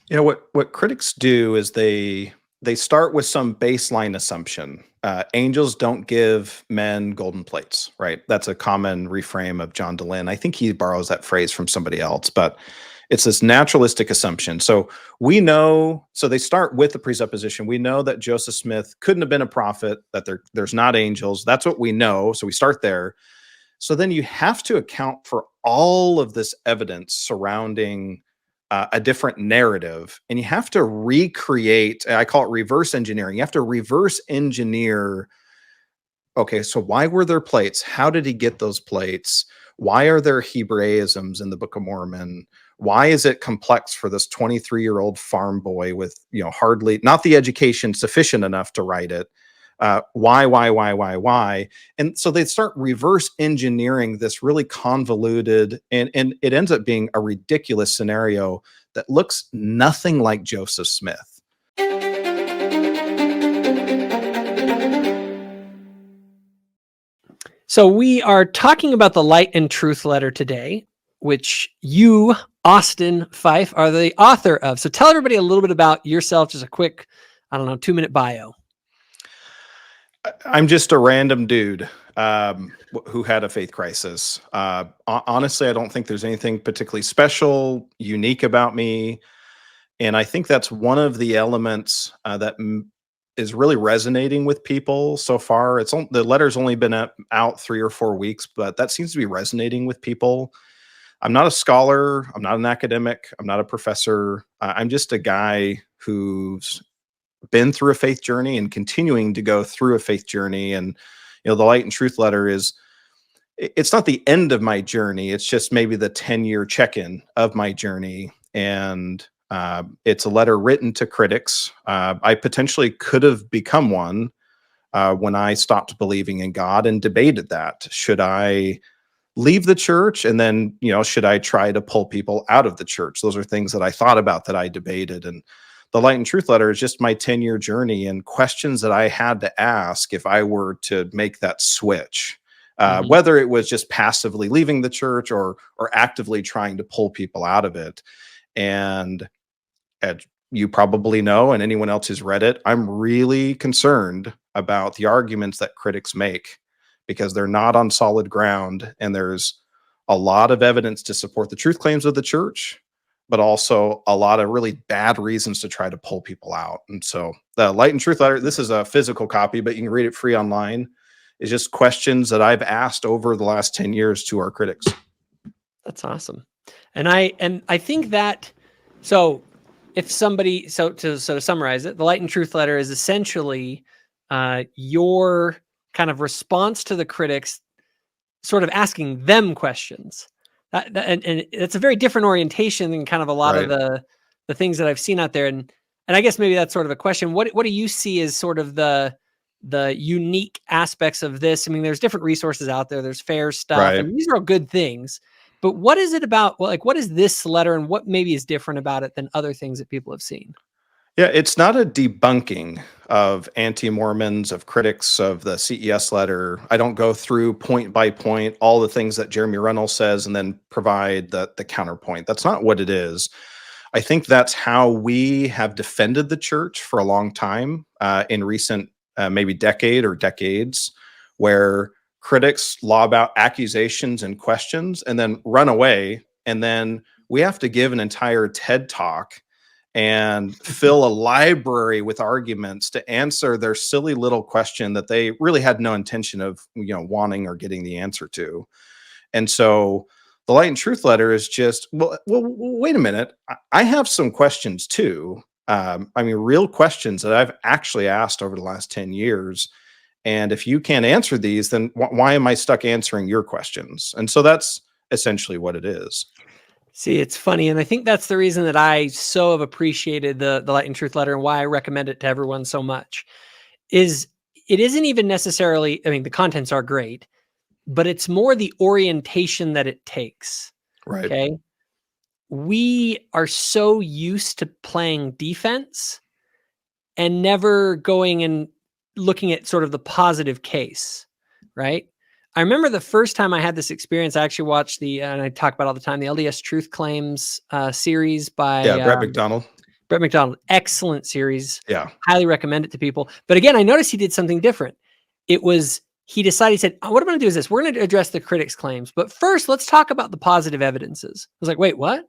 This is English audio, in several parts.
What critics do is they start with some baseline assumption. Angels don't give men golden plates, right? That's a common reframe of John Dehlin. I think he borrows that phrase from somebody else, but it's this naturalistic assumption. So we know, so they start with the presupposition. We know that Joseph Smith couldn't have been a prophet, that there's not angels. That's what we know. So we start there. So then you have to account for all of this evidence surrounding a different narrative, and you have to recreate. I call it reverse engineering. You have to reverse engineer. Okay, so why were there plates? How did he get those plates? Why are there Hebraisms in the Book of Mormon? Why is it complex for this 23-year-old farm boy with hardly not the education sufficient enough to write it? Why? And so they start reverse engineering this really convoluted, and it ends up being a ridiculous scenario that looks nothing like Joseph Smith. So we are talking about the Light and Truth letter today, which you, Austin Fife, are the author of. So tell everybody a little bit about yourself, just a quick, 2-minute bio. I'm just a random dude who had a faith crisis. Honestly, I don't think there's anything particularly special, unique about me. And I think that's one of the elements that is really resonating with people so far. The letter's only been out 3 or 4 weeks, but that seems to be resonating with people. I'm not a scholar. I'm not an academic. I'm not a professor. I'm just a guy who's been through a faith journey and continuing to go through a faith journey. And, the Light and Truth letter it's not the end of my journey. It's just maybe the 10-year check-in of my journey. And it's a letter written to critics. I potentially could have become one when I stopped believing in God and debated that. Should I leave the church? And then, should I try to pull people out of the church? Those are things that I thought about, that I debated. And the Light and Truth letter is just my 10-year journey and questions that I had to ask if I were to make that switch. Whether it was just passively leaving the church or actively trying to pull people out of it. And you probably know, and anyone else who's read it, I'm really concerned about the arguments that critics make, because they're not on solid ground, and there's a lot of evidence to support the truth claims of the church, but also a lot of really bad reasons to try to pull people out. And so the Light and Truth letter, this is a physical copy, but you can read it free online, is just questions that I've asked over the last 10 years to our critics. That's awesome. And I think that, so if somebody, so to summarize it, the Light and Truth letter is essentially your kind of response to the critics, sort of asking them questions. And it's a very different orientation than kind of a lot of the things that I've seen out there. And I guess maybe that's sort of a question. What do you see as sort of the unique aspects of this? I mean, there's different resources out there. There's fair stuff, and these are all good things. But what is it about? Well, what is this letter, and what maybe is different about it than other things that people have seen? Yeah, it's not a debunking of anti-Mormons, of critics of the CES letter. I don't go through point by point all the things that Jeremy Reynolds says and then provide the counterpoint. That's not what it is. I think that's how we have defended the church for a long time in recent maybe decade or decades, where critics lob out accusations and questions and then run away. And then we have to give an entire TED talk and fill a library with arguments to answer their silly little question that they really had no intention of, wanting or getting the answer to. And so the Light and Truth letter is just, well, wait a minute. I have some questions too. Real questions that I've actually asked over the last 10 years. And if you can't answer these, then why am I stuck answering your questions? And so that's essentially what it is. See, it's funny. And I think that's the reason that I so have appreciated the Light and Truth letter, and why I recommend it to everyone so much, is it isn't even necessarily, the contents are great, but it's more the orientation that it takes. Right. Okay. We are so used to playing defense and never going and looking at sort of the positive case, right? I remember the first time I had this experience, I actually watched and I talk about all the time, the LDS Truth Claims series by Brett McDonald. Brett McDonald, excellent series. Yeah. Highly recommend it to people. But again, I noticed he did something different. It was, he said, oh, what I'm going to do is this. We're going to address the critics' claims. But first, let's talk about the positive evidences. I was like, wait, what?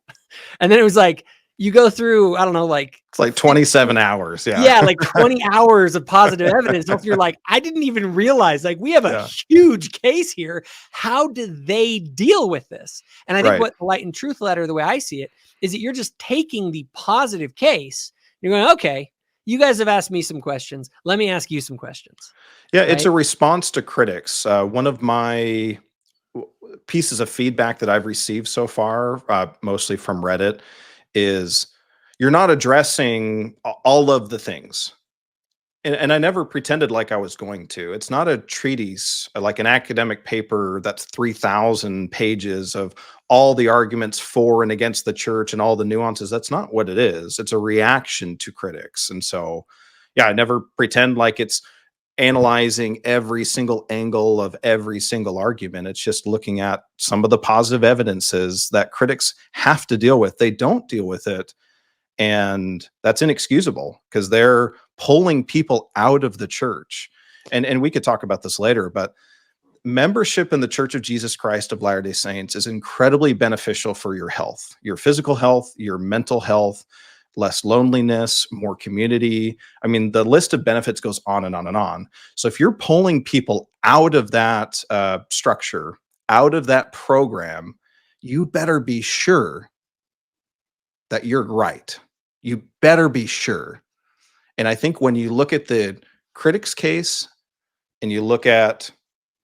And then it was like, you go through, I don't know, like It's like 27 hours. Yeah. Yeah, like 20 hours of positive evidence. So if you're like, I didn't even realize, like, we have a huge case here. How do they deal with this? And I think what the Light and Truth letter, the way I see it, is that you're just taking the positive case. You're going, okay, you guys have asked me some questions. Let me ask you some questions. Yeah, it's a response to critics. One of my pieces of feedback that I've received so far, mostly from Reddit, is you're not addressing all of the things. And I never pretended like I was going to. It's not a treatise, like an academic paper that's 3,000 pages of all the arguments for and against the church and all the nuances. That's not what it is. It's a reaction to critics. And so, yeah, I never pretend like it's analyzing every single angle of every single argument. It's just looking at some of the positive evidences that critics have to deal with. They don't deal with it. And that's inexcusable because they're pulling people out of the church. And we could talk about this later, but membership in the Church of Jesus Christ of Latter-day Saints is incredibly beneficial for your health, your physical health, your mental health, less loneliness, more community. I mean, the list of benefits goes on and on and on. So if you're pulling people out of that structure, out of that program, you better be sure that you're right. You better be sure. And I think when you look at the critics' case and you look at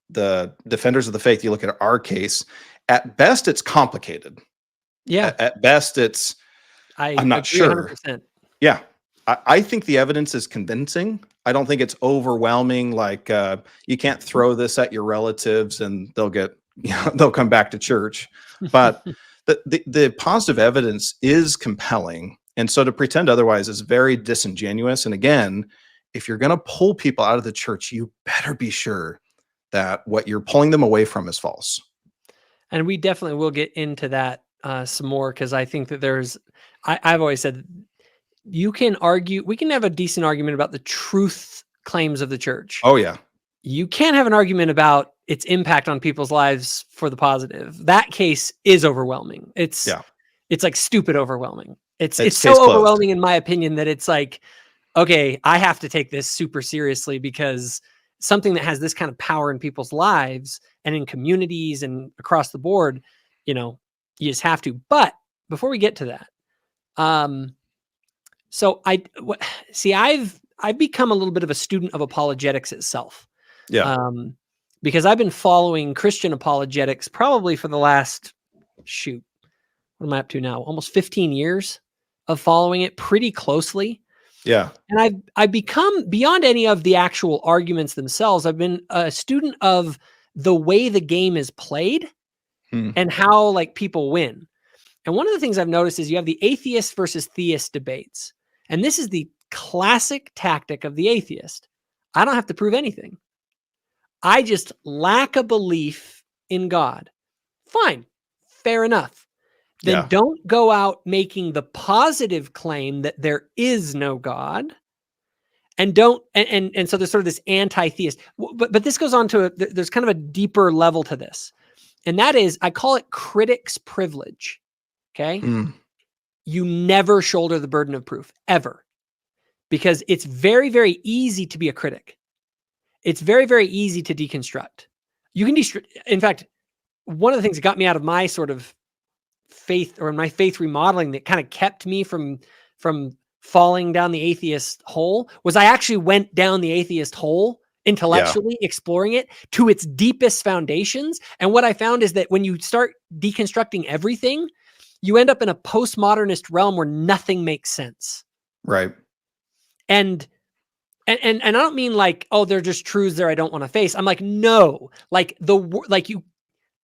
the defenders of the faith, you look at our case, at best, it's complicated. Yeah. At best, I'm not sure. 100%. Yeah. I think the evidence is convincing. I don't think it's overwhelming. Like you can't throw this at your relatives and they'll come back to church. But the positive evidence is compelling. And so to pretend otherwise is very disingenuous. And again, if you're going to pull people out of the church, you better be sure that what you're pulling them away from is false. And we definitely will get into that some more, because I think that I've always said, you can argue, we can have a decent argument about the truth claims of the church. Oh, yeah. You can't have an argument about its impact on people's lives for the positive. That case is overwhelming. It's like stupid overwhelming. It's so overwhelming in my opinion that it's like, okay, I have to take this super seriously, because something that has this kind of power in people's lives and in communities and across the board, you just have to. But before we get to that, so I've become a little bit of a student of apologetics itself. Yeah. Because I've been following Christian apologetics probably for the last, what am I up to now? Almost 15 years of following it pretty closely. Yeah. And I've become, beyond any of the actual arguments themselves, I've been a student of the way the game is played and how like people win. And one of the things I've noticed is you have the atheist versus theist debates. And this is the classic tactic of the atheist. I don't have to prove anything. I just lack a belief in God. Fine. Fair enough. Then don't go out making the positive claim that there is no God. And don't, and so there's sort of this anti-theist, but this goes on to, there's kind of a deeper level to this. And that is, I call it critics' privilege. Okay. You never shoulder the burden of proof, ever. Because it's very, very easy to be a critic. It's very, very easy to deconstruct. You can in fact, one of the things that got me out of my sort of faith, or my faith remodeling, that kind of kept me from falling down the atheist hole, was I actually went down the atheist hole intellectually, exploring it to its deepest foundations. And what I found is that when you start deconstructing everything, you end up in a postmodernist realm where nothing makes sense. Right. And I don't mean like, oh, they're just truths there I don't want to face. I'm like, no, like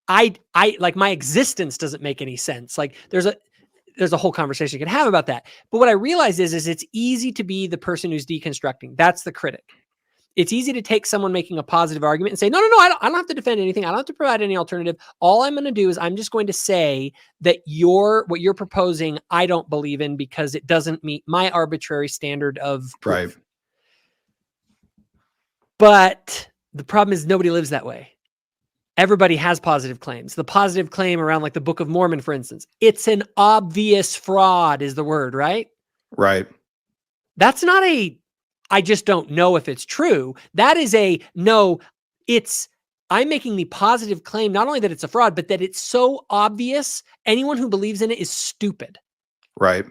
I like my existence doesn't make any sense. Like there's a whole conversation you can have about that. But what I realize is it's easy to be the person who's deconstructing. That's the critic. it's easy to take someone making a positive argument and say, no, I don't have to defend anything. I don't have to provide any alternative. All I'm going to do is I'm just going to say that what you're proposing, I don't believe in because it doesn't meet my arbitrary standard of proof. Right. But the problem is nobody lives that way. Everybody has positive claims. The positive claim around like the Book of Mormon, for instance, it's an obvious fraud is the word, right? Right. That's not I just don't know if it's true. That is I'm making the positive claim, not only that it's a fraud, but that it's so obvious, anyone who believes in it is stupid. Right.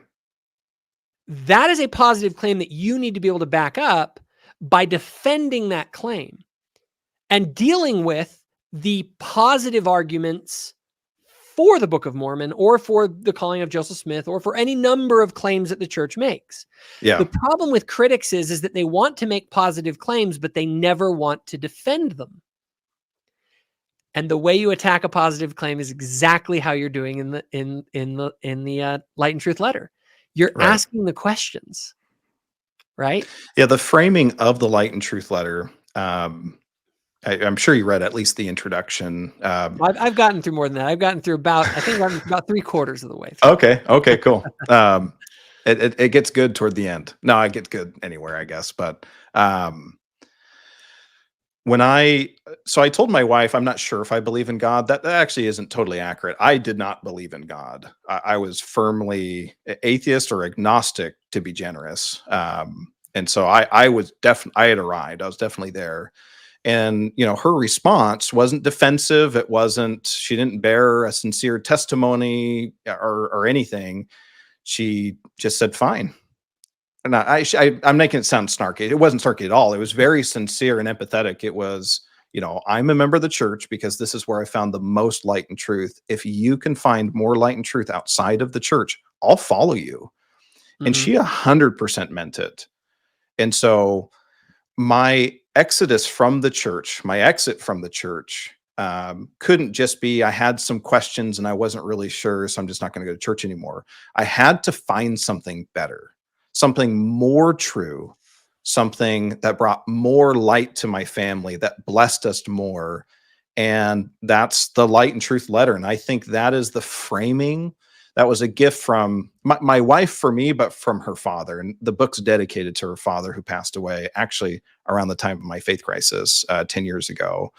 That is a positive claim that you need to be able to back up by defending that claim and dealing with the positive arguments for the Book of Mormon or for the calling of Joseph Smith or for any number of claims that the church makes. Yeah. The problem with critics is that they want to make positive claims, but they never want to defend them. And the way you attack a positive claim is exactly how you're doing in the Light and Truth letter. You're Right. asking the questions, right? Yeah. The framing of the Light and Truth letter, I'm sure you read at least the introduction. I've gotten through more than that. I've gotten through about 3/4 of the way through. Okay, cool. It gets good toward the end. No, it gets good anywhere, I guess. But so I told my wife, I'm not sure if I believe in God. That actually isn't totally accurate. I did not believe in God. I was firmly atheist or agnostic, to be generous. And so I was I had arrived. I was definitely there. And, her response wasn't defensive. She didn't bear a sincere testimony or anything. She just said, fine. And I'm making it sound snarky. It wasn't snarky at all. It was very sincere and empathetic. It was, I'm a member of the church because this is where I found the most light and truth. If you can find more light and truth outside of the church, I'll follow you. And she 100% meant it. And so my exit from the church couldn't just be, I had some questions and I wasn't really sure, so I'm just not going to go to church anymore. I had to find something better, something more true, something that brought more light to my family, that blessed us more. And that's the Light and Truth letter. And I think that is the framing. That was a gift from my wife for me, but from her father. And the book's dedicated to her father, who passed away actually around the time of my faith crisis 10 years ago.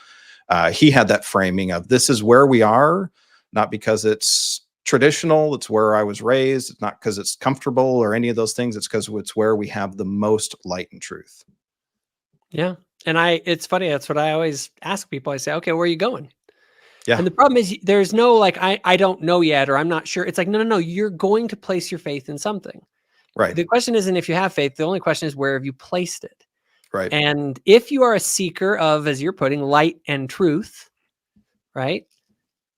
He had that framing of, this is where we are, not because it's traditional, it's where I was raised. It's not because it's comfortable or any of those things. It's because it's where we have the most light and truth. Yeah. And it's funny. That's what I always ask people. I say, okay, where are you going? Yeah. And the problem is there's no like, I don't know yet, or I'm not sure. It's like, no. You're going to place your faith in something. Right. The question isn't if you have faith. The only question is, where have you placed it? Right. And if you are a seeker of, as you're putting, light and truth, right,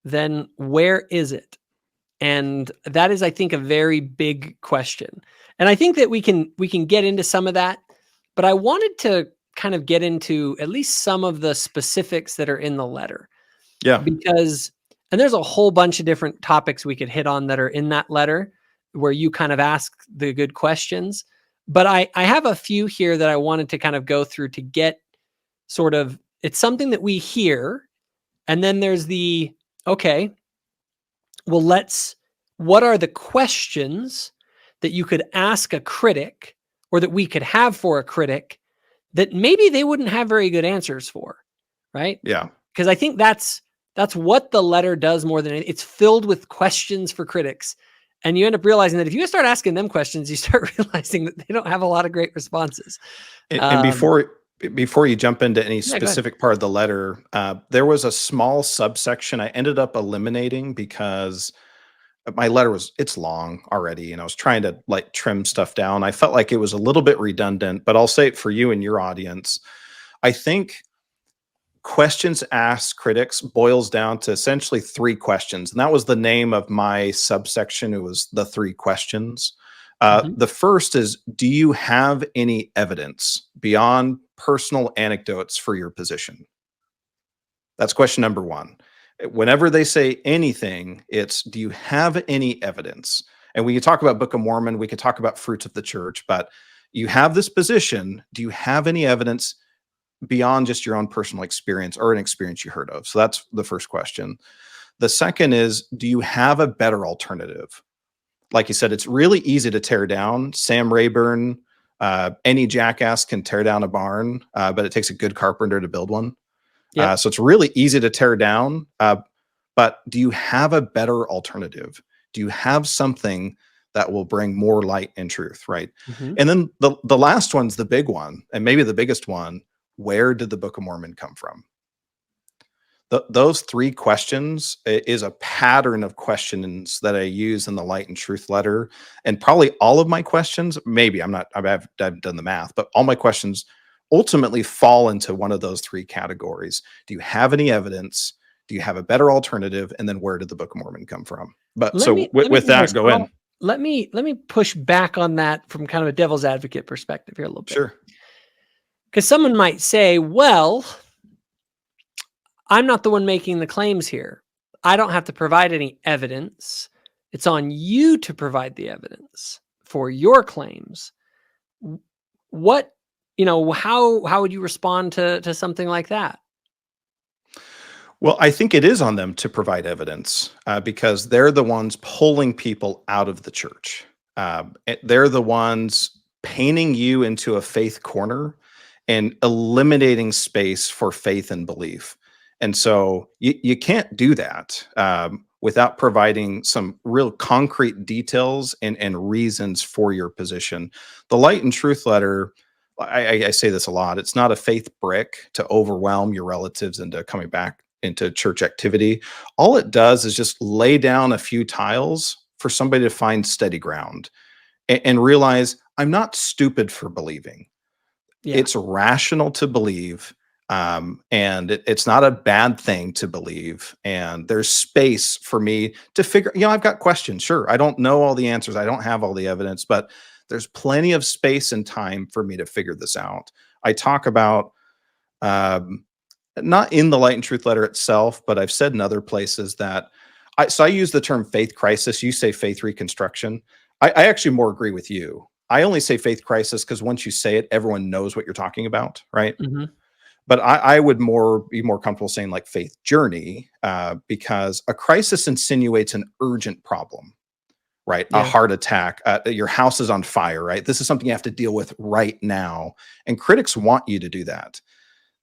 then where is it? And that is, I think, a very big question. And I think that we can get into some of that, but I wanted to kind of get into at least some of the specifics that are in the letter. Yeah. And there's a whole bunch of different topics we could hit on that are in that letter where you kind of ask the good questions. But I have a few here that I wanted to kind of go through to get sort of, it's something that we hear. And then there's okay, well, what are the questions that you could ask a critic or that we could have for a critic that maybe they wouldn't have very good answers for, right? Yeah. Because I think that's what the letter does more than anything. It's filled with questions for critics. And you end up realizing that if you start asking them questions, you start realizing that they don't have a lot of great responses. And before you jump into any specific part of the letter, there was a small subsection I ended up eliminating because my letter it's long already, and I was trying to like trim stuff down. I felt like it was a little bit redundant, but I'll say it for you and your audience. I think questions asked critics boils down to essentially 3 questions. And that was the name of my subsection. It was the 3 questions. The first is, do you have any evidence beyond personal anecdotes for your position? That's question number 1. Whenever they say anything, it's, do you have any evidence? And we can talk about Book of Mormon, we could talk about fruits of the church, but you have this position. Do you have any evidence beyond just your own personal experience or an experience you heard of? So that's the first question. The second is, do you have a better alternative? Like you said, it's really easy to tear down. Sam Rayburn, any jackass can tear down a barn, but it takes a good carpenter to build one. Yep. So it's really easy to tear down. But do you have a better alternative? Do you have something that will bring more light and truth, right? Mhm. And then the last one's the big one, and maybe the biggest one. Where did the Book of Mormon come from? Those three questions is a pattern of questions that I use in the Light and Truth letter, and probably all of my questions. Maybe I've done the math, but all my questions ultimately fall into one of those three categories. Do you have any evidence? Do you have a better alternative? And then where did the Book of Mormon come from? But Let so me let me with that, go in. let me push back on that from kind of a devil's advocate perspective here a little bit. Sure. Because someone might say, well, I'm not the one making the claims here. I don't have to provide any evidence. It's on you to provide the evidence for your claims. What, how would you respond to something like that? Well, I think it is on them to provide evidence because they're the ones pulling people out of the church. They're the ones painting you into a faith corner and eliminating space for faith and belief. And so you can't do that without providing some real concrete details and reasons for your position. The Light and Truth letter, I say this a lot, it's not a faith brick to overwhelm your relatives into coming back into church activity. All it does is just lay down a few tiles for somebody to find steady ground and realize I'm not stupid for believing. Yeah. It's rational to believe. And it's not a bad thing to believe. And there's space for me to figure, I've got questions. Sure. I don't know all the answers. I don't have all the evidence, but there's plenty of space and time for me to figure this out. I talk about, not in the Light and Truth letter itself, but I've said in other places that I use the term faith crisis. You say faith reconstruction. I actually more agree with you. I only say faith crisis because once you say it, everyone knows what you're talking about, right? Mm-hmm. But I would be more comfortable saying like faith journey because a crisis insinuates an urgent problem, right? A Yeah. heart attack, your house is on fire, right? This is something you have to deal with right now. And critics want you to do that.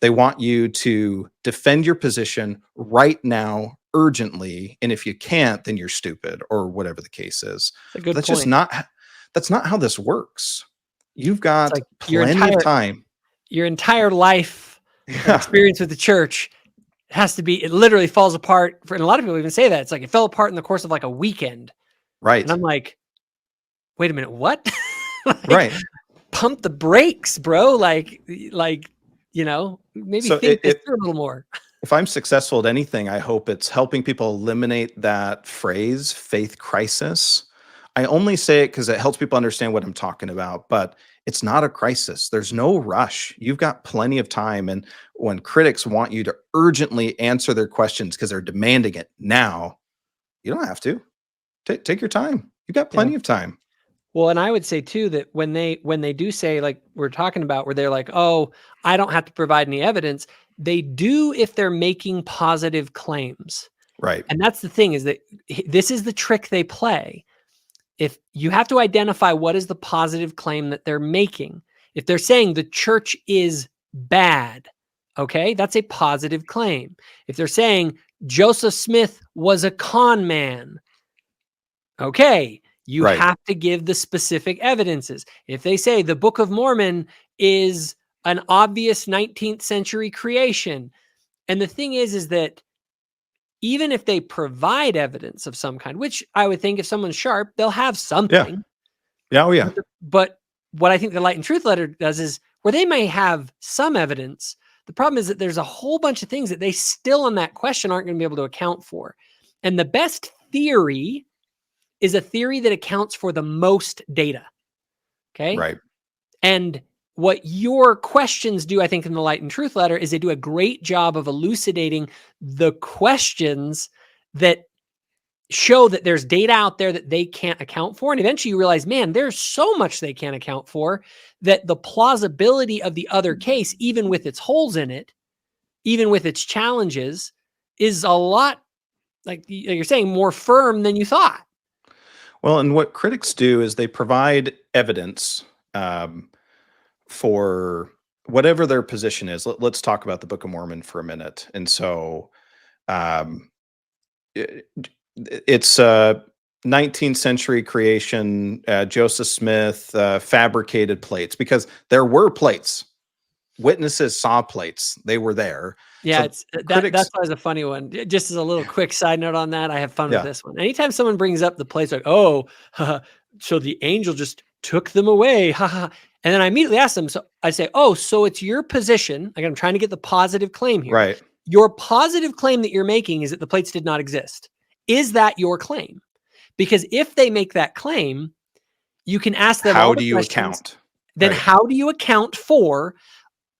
They want you to defend your position right now, urgently. And if you can't, then you're stupid or whatever the case is. It's a But good point. that's not how this works. You've It's got like plenty of time. your entire life of Yeah, experience with the church has to be, it literally falls apart and a lot of people even say that. It's like it fell apart in the course of like a weekend. And right, I'm like, wait a minute, what? Like, right. pump the brakes, bro. Maybe So think this through a little more. if I'm successful at anything, I hope it's helping people eliminate that phrase, faith crisis. I only say it because it helps people understand what I'm talking about, but it's not a crisis. There's no rush. You've got plenty of time. And when critics want you to urgently answer their questions because they're demanding it now, you don't have to. Take your time. You've got Yeah. plenty of time. Well, and I would say too that when they do say, like we're talking about, where they're like, oh, I don't have to provide any evidence, they do if they're making positive claims. Right. And that's the thing, is that this is the trick they play. If you have to identify what is the positive claim that they're making. If they're saying the church is bad, okay, that's a positive claim. If they're saying Joseph Smith was a con man, okay, you Right. have to give the specific evidences. If they say the Book of Mormon is an obvious 19th century creation, and the thing is that even if they provide evidence of some kind, which I would think if someone's sharp, they'll have Yeah. something. Yeah. Oh, yeah. But what I think the Light and Truth letter does is, where they may have some evidence, the problem is that there's a whole bunch of things that they still on that question aren't going to be able to account for. And the best theory is a theory that accounts for the most data. Okay. Right. And what your questions do, I think, in the Light and Truth letter is they do a great job of elucidating the questions that show that there's data out there that they can't account for. And eventually you realize, man, there's so much they can't account for that the plausibility of the other case, even with its holes in it, even with its challenges, is a lot, like you're saying, more firm than you thought. Well, and what critics do is they provide evidence for whatever their position is. Let's talk about the Book of Mormon for a minute. And so um, it, it's 19th century creation, Joseph Smith fabricated plates, because there were plates. Witnesses saw plates. They were there. Yeah, So it's critics, that's always a funny one. Just as a little quick side note on that, I have fun with yeah, this one. Anytime someone brings up the plates, like, oh, so the angel just took them away, haha. And then I immediately ask them, so I say, oh, so it's your position. Like, I'm trying to get the positive claim here. right. Your positive claim that you're making is that the plates did not exist. Is that your claim? Because if they make that claim, you can ask them all How the do you questions. account? Then Right, how do you account for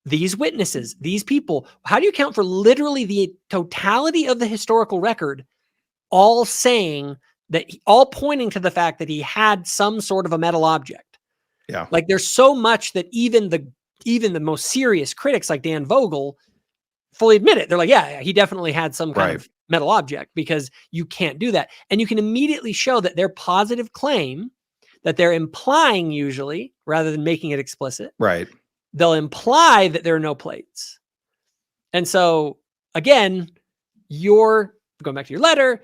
these witnesses, these people? How do you account for literally the totality of the historical record, all saying that, all pointing to the fact that he had some sort of a metal object? yeah, Like, there's so much that even the most serious critics like Dan Vogel fully admit it. They're like, yeah, he definitely had some kind right, of metal object, because you can't do that. And you can immediately show that their positive claim that they're implying, usually rather than making it explicit, right. they'll imply that there are no plates. And so again, you're going back to your letter.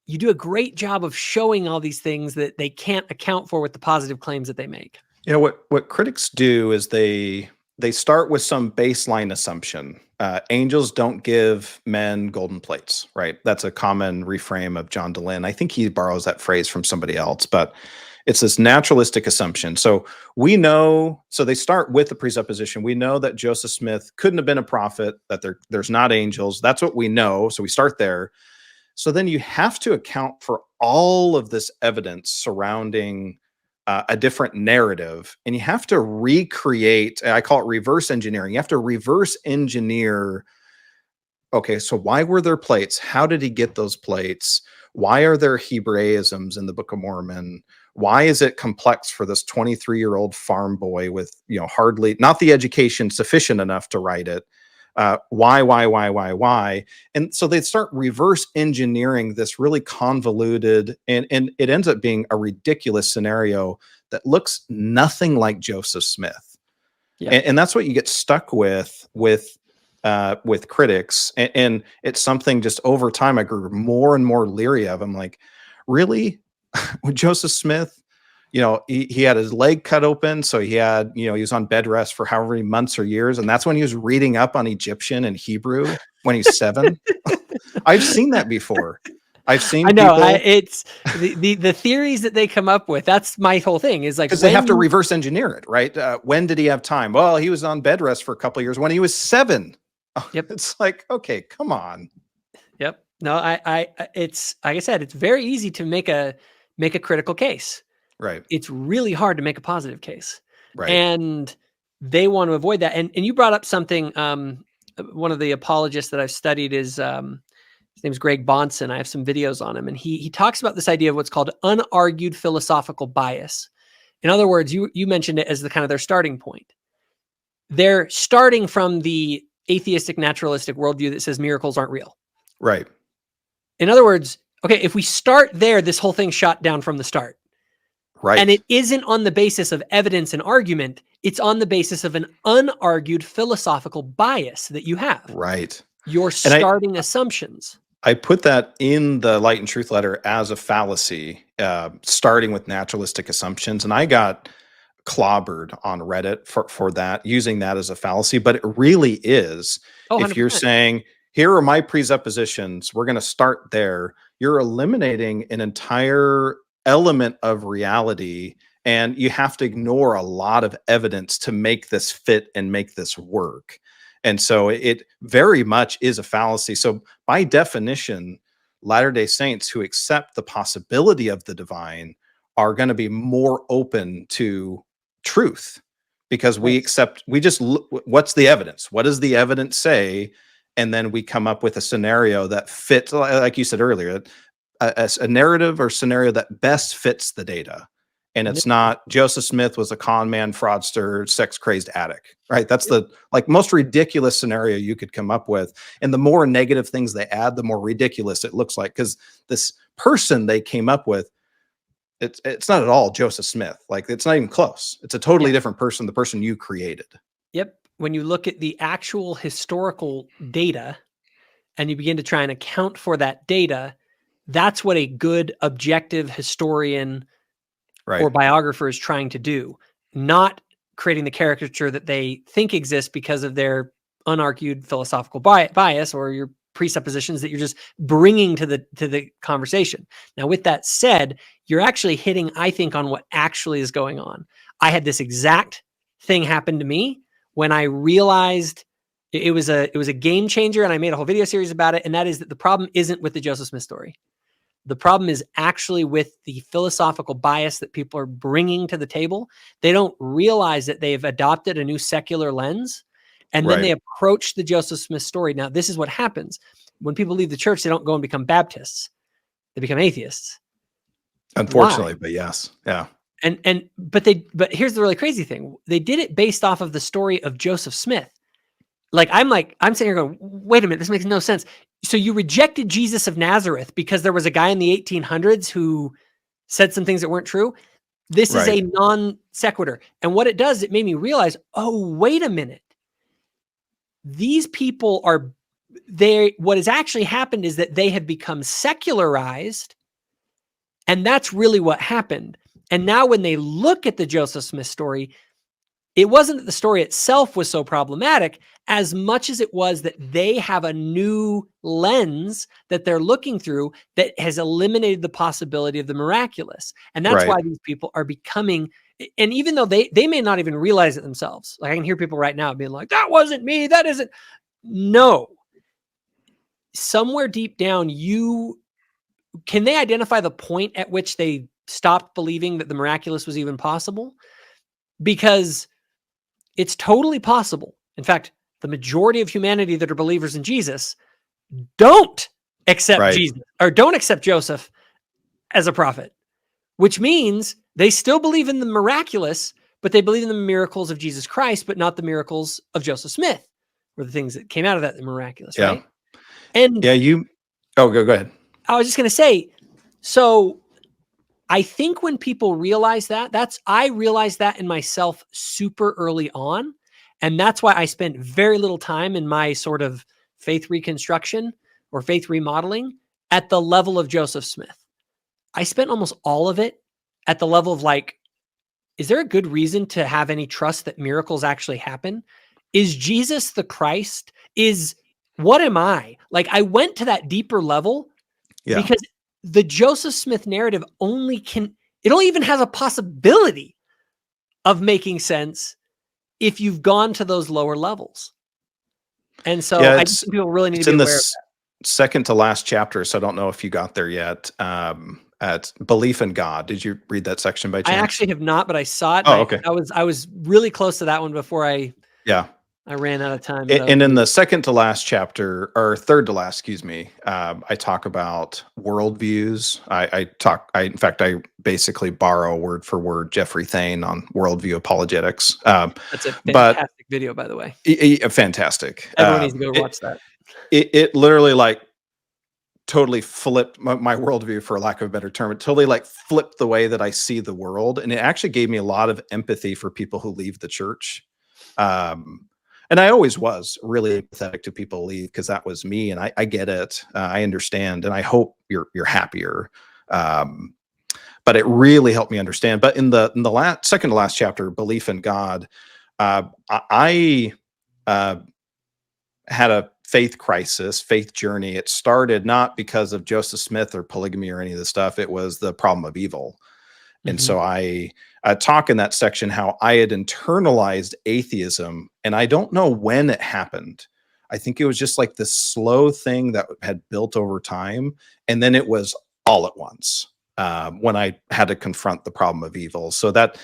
You do a great job of showing all these things that they can't account for with the positive claims that they make. You know what critics do is they start with some baseline assumption. Angels don't give men golden plates, right? That's a common reframe of John DeLynn. I think he borrows that phrase from somebody else, but it's this naturalistic assumption. So we know, so they start with the presupposition. We know that Joseph Smith couldn't have been a prophet, that there's not angels. That's what we know. So we start there. So then you have to account for all of this evidence surrounding a different narrative, and you have to recreate. I call it reverse engineering. You have to reverse engineer. Okay, so why were there plates? How did he get those plates? Why are there Hebraisms in the Book of Mormon? Why is it complex for this 23-year-old farm boy with, hardly not the education sufficient enough to write it? Why? And so they start reverse engineering this really convoluted, and it ends up being a ridiculous scenario that looks nothing like Joseph Smith. Yeah. And that's what you get stuck with critics. And it's something just over time I grew more and more leery of. I'm like, really? With Joseph Smith, he had his leg cut open. So he had, he was on bed rest for however many months or years. And that's when he was reading up on Egyptian and Hebrew when he's 7. I've seen that before. I've seen I know. people, It's the theories that they come up with. That's my whole thing, is like, because they have to reverse engineer it, right? When did he have time? Well, he was on bed rest for a couple of years when he was 7. Yep. It's like, okay, come on. Yep. No, it's like I said, it's very easy to make a critical case. Right. It's really hard to make a positive case. Right. And they want to avoid that. And you brought up something, one of the apologists that I've studied is, his name's Greg Bahnsen. I have some videos on him, and he talks about this idea of what's called unargued philosophical bias. In other words, you mentioned it as the kind of their starting point. They're starting from the atheistic naturalistic worldview that says miracles aren't real. Right. In other words, okay, if we start there, this whole thing's shot down from the start. Right. And it isn't on the basis of evidence and argument. It's on the basis of an unargued philosophical bias that you have. Right. Your starting assumptions. I put that in the Light and Truth letter as a fallacy, starting with naturalistic assumptions. And I got clobbered on Reddit for that, using that as a fallacy. But it really is. Oh, if you're 100%. saying, here are my presuppositions, we're going to start there, you're eliminating an entire element of reality. And you have to ignore a lot of evidence to make this fit and make this work. And so it very much is a fallacy. So by definition, Latter-day Saints who accept the possibility of the divine are going to be more open to truth, because we accept, we just look, what's the evidence? What does the evidence say? And then we come up with a scenario that fits, like you said earlier, a narrative or scenario that best fits the data. And it's not Joseph Smith was a con man, fraudster, sex crazed addict, right? That's the like most ridiculous scenario you could come up with. And the more negative things they add, the more ridiculous it looks like. Because this person they came up with, it's not at all Joseph Smith. Like it's not even close. It's a totally different person, the person you created. Yep. When you look at the actual historical data and you begin to try and account for that data, that's what a good objective historian Right. or biographer is trying to do, not creating the caricature that they think exists because of their unargued philosophical bias or your presuppositions that you're just bringing to the conversation. Now, with that said, you're actually hitting, I think, on what actually is going on. I had this exact thing happen to me when I realized it was a game changer, and I made a whole video series about it. And that is that the problem isn't with the Joseph Smith story. The problem is actually with the philosophical bias that people are bringing to the table. They don't realize that they've adopted a new secular lens, and then they approach the Joseph Smith story. Now, this is what happens. When people leave the church, they don't go and become Baptists. They become atheists. Unfortunately, Why? but yes. Yeah. But here's the really crazy thing. They did it based off of the story of Joseph Smith. I'm sitting here going, wait a minute, this makes no sense. So you rejected Jesus of Nazareth because there was a guy in the 1800s who said some things that weren't true. This is a non sequitur. And what it does, it made me realize, oh, wait a minute. These people what has actually happened is that they have become secularized. And that's really what happened. And now when they look at the Joseph Smith story, it wasn't that the story itself was so problematic as much as it was that they have a new lens that they're looking through that has eliminated the possibility of the miraculous. And that's why these people are becoming, and even though they may not even realize it themselves, like I can hear people right now being like, that wasn't me, that isn't. No. Somewhere deep down, can they identify the point at which they stopped believing that the miraculous was even possible? Because it's totally possible. In fact, the majority of humanity that are believers in Jesus don't accept Jesus or don't accept Joseph as a prophet, which means they still believe in the miraculous, but they believe in the miracles of Jesus Christ, but not the miracles of Joseph Smith or the things that came out of that miraculous, right? And go ahead. I was just going to say, so I think when people realize that, I realized that in myself super early on. And that's why I spent very little time in my sort of faith reconstruction or faith remodeling at the level of Joseph Smith. I spent almost all of it at the level of like, is there a good reason to have any trust that miracles actually happen? Is Jesus the Christ? What am I? Like I went to that deeper level because the Joseph Smith narrative only even has a possibility of making sense if you've gone to those lower levels. And so I just think people really need to be aware of that. Second to last chapter, so I don't know if you got there yet. At belief in God. Did you read that section by chance? I actually have not, but I saw it. Oh, okay. I was really close to that one before I ran out of time. And in the second to last chapter, or third to last, excuse me, I talk about worldviews. In fact, I basically borrow word for word Jeffrey Thane on worldview apologetics. That's a fantastic video, by the way. Fantastic. Everyone needs to go watch that. It literally like totally flipped my worldview, for lack of a better term. It totally like flipped the way that I see the world. And it actually gave me a lot of empathy for people who leave the church. And I always was really empathetic to people leave because that was me, and I get it. I understand, and I hope you're happier. But it really helped me understand. But in the second to last chapter, belief in God, I had a faith crisis, faith journey. It started not because of Joseph Smith or polygamy or any of this stuff. It was the problem of evil. And so I talk in that section how I had internalized atheism, and I don't know when it happened. I think it was just like this slow thing that had built over time, and then it was all at once when I had to confront the problem of evil. So that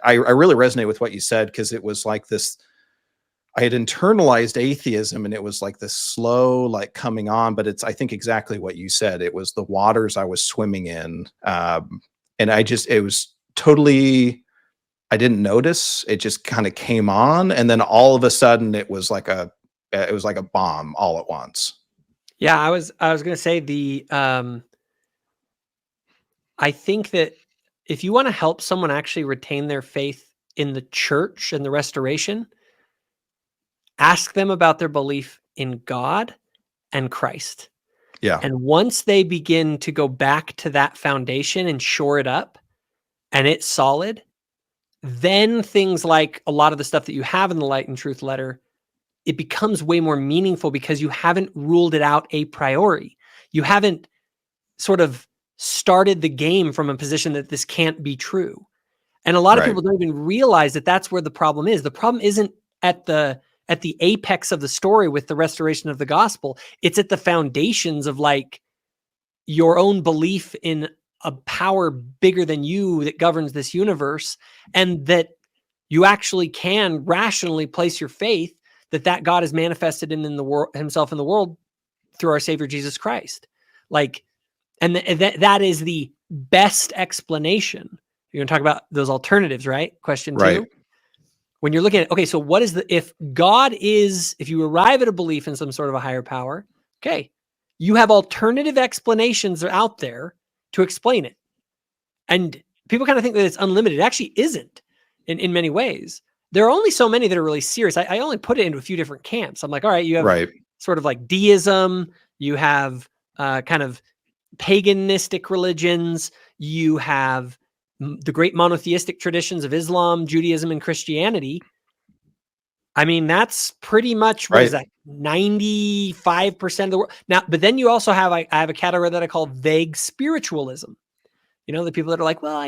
I really resonate with what you said, because it was like this. I had internalized atheism, and it was like this slow, like coming on, but I think exactly what you said. It was the waters I was swimming in. And it was totally, I didn't notice. It just kind of came on. And then all of a sudden it was like a bomb all at once. Yeah, I was going to say I think that if you want to help someone actually retain their faith in the church and the restoration, ask them about their belief in God and Christ. Yeah. And once they begin to go back to that foundation and shore it up and it's solid, then things like a lot of the stuff that you have in the Light and Truth letter, it becomes way more meaningful because you haven't ruled it out a priori. You haven't sort of started the game from a position that this can't be true. And a lot of Right. people don't even realize that that's where the problem is. The problem isn't at the apex of the story with the restoration of the gospel. It's at the foundations of like your own belief in a power bigger than you that governs this universe, and that you actually can rationally place your faith that God is manifested in the world, himself in the world through our Savior Jesus Christ. Like, and that is the best explanation. You're going to talk about those alternatives, right? Question Right. 2. When you're looking at, okay, so what is if you arrive at a belief in some sort of a higher power, okay, you have alternative explanations that are out there to explain it. And people kind of think that it's unlimited. It actually isn't in many ways. There are only so many that are really serious. I only put it into a few different camps. I'm like, all right, you have Right. sort of like deism, you have kind of paganistic religions, you have the great monotheistic traditions of Islam, Judaism, and Christianity. I mean, that's pretty much, what is Right. that, 95% of the world. Now, but then you also have, I have a category that I call vague spiritualism. You know, the people that are like, well,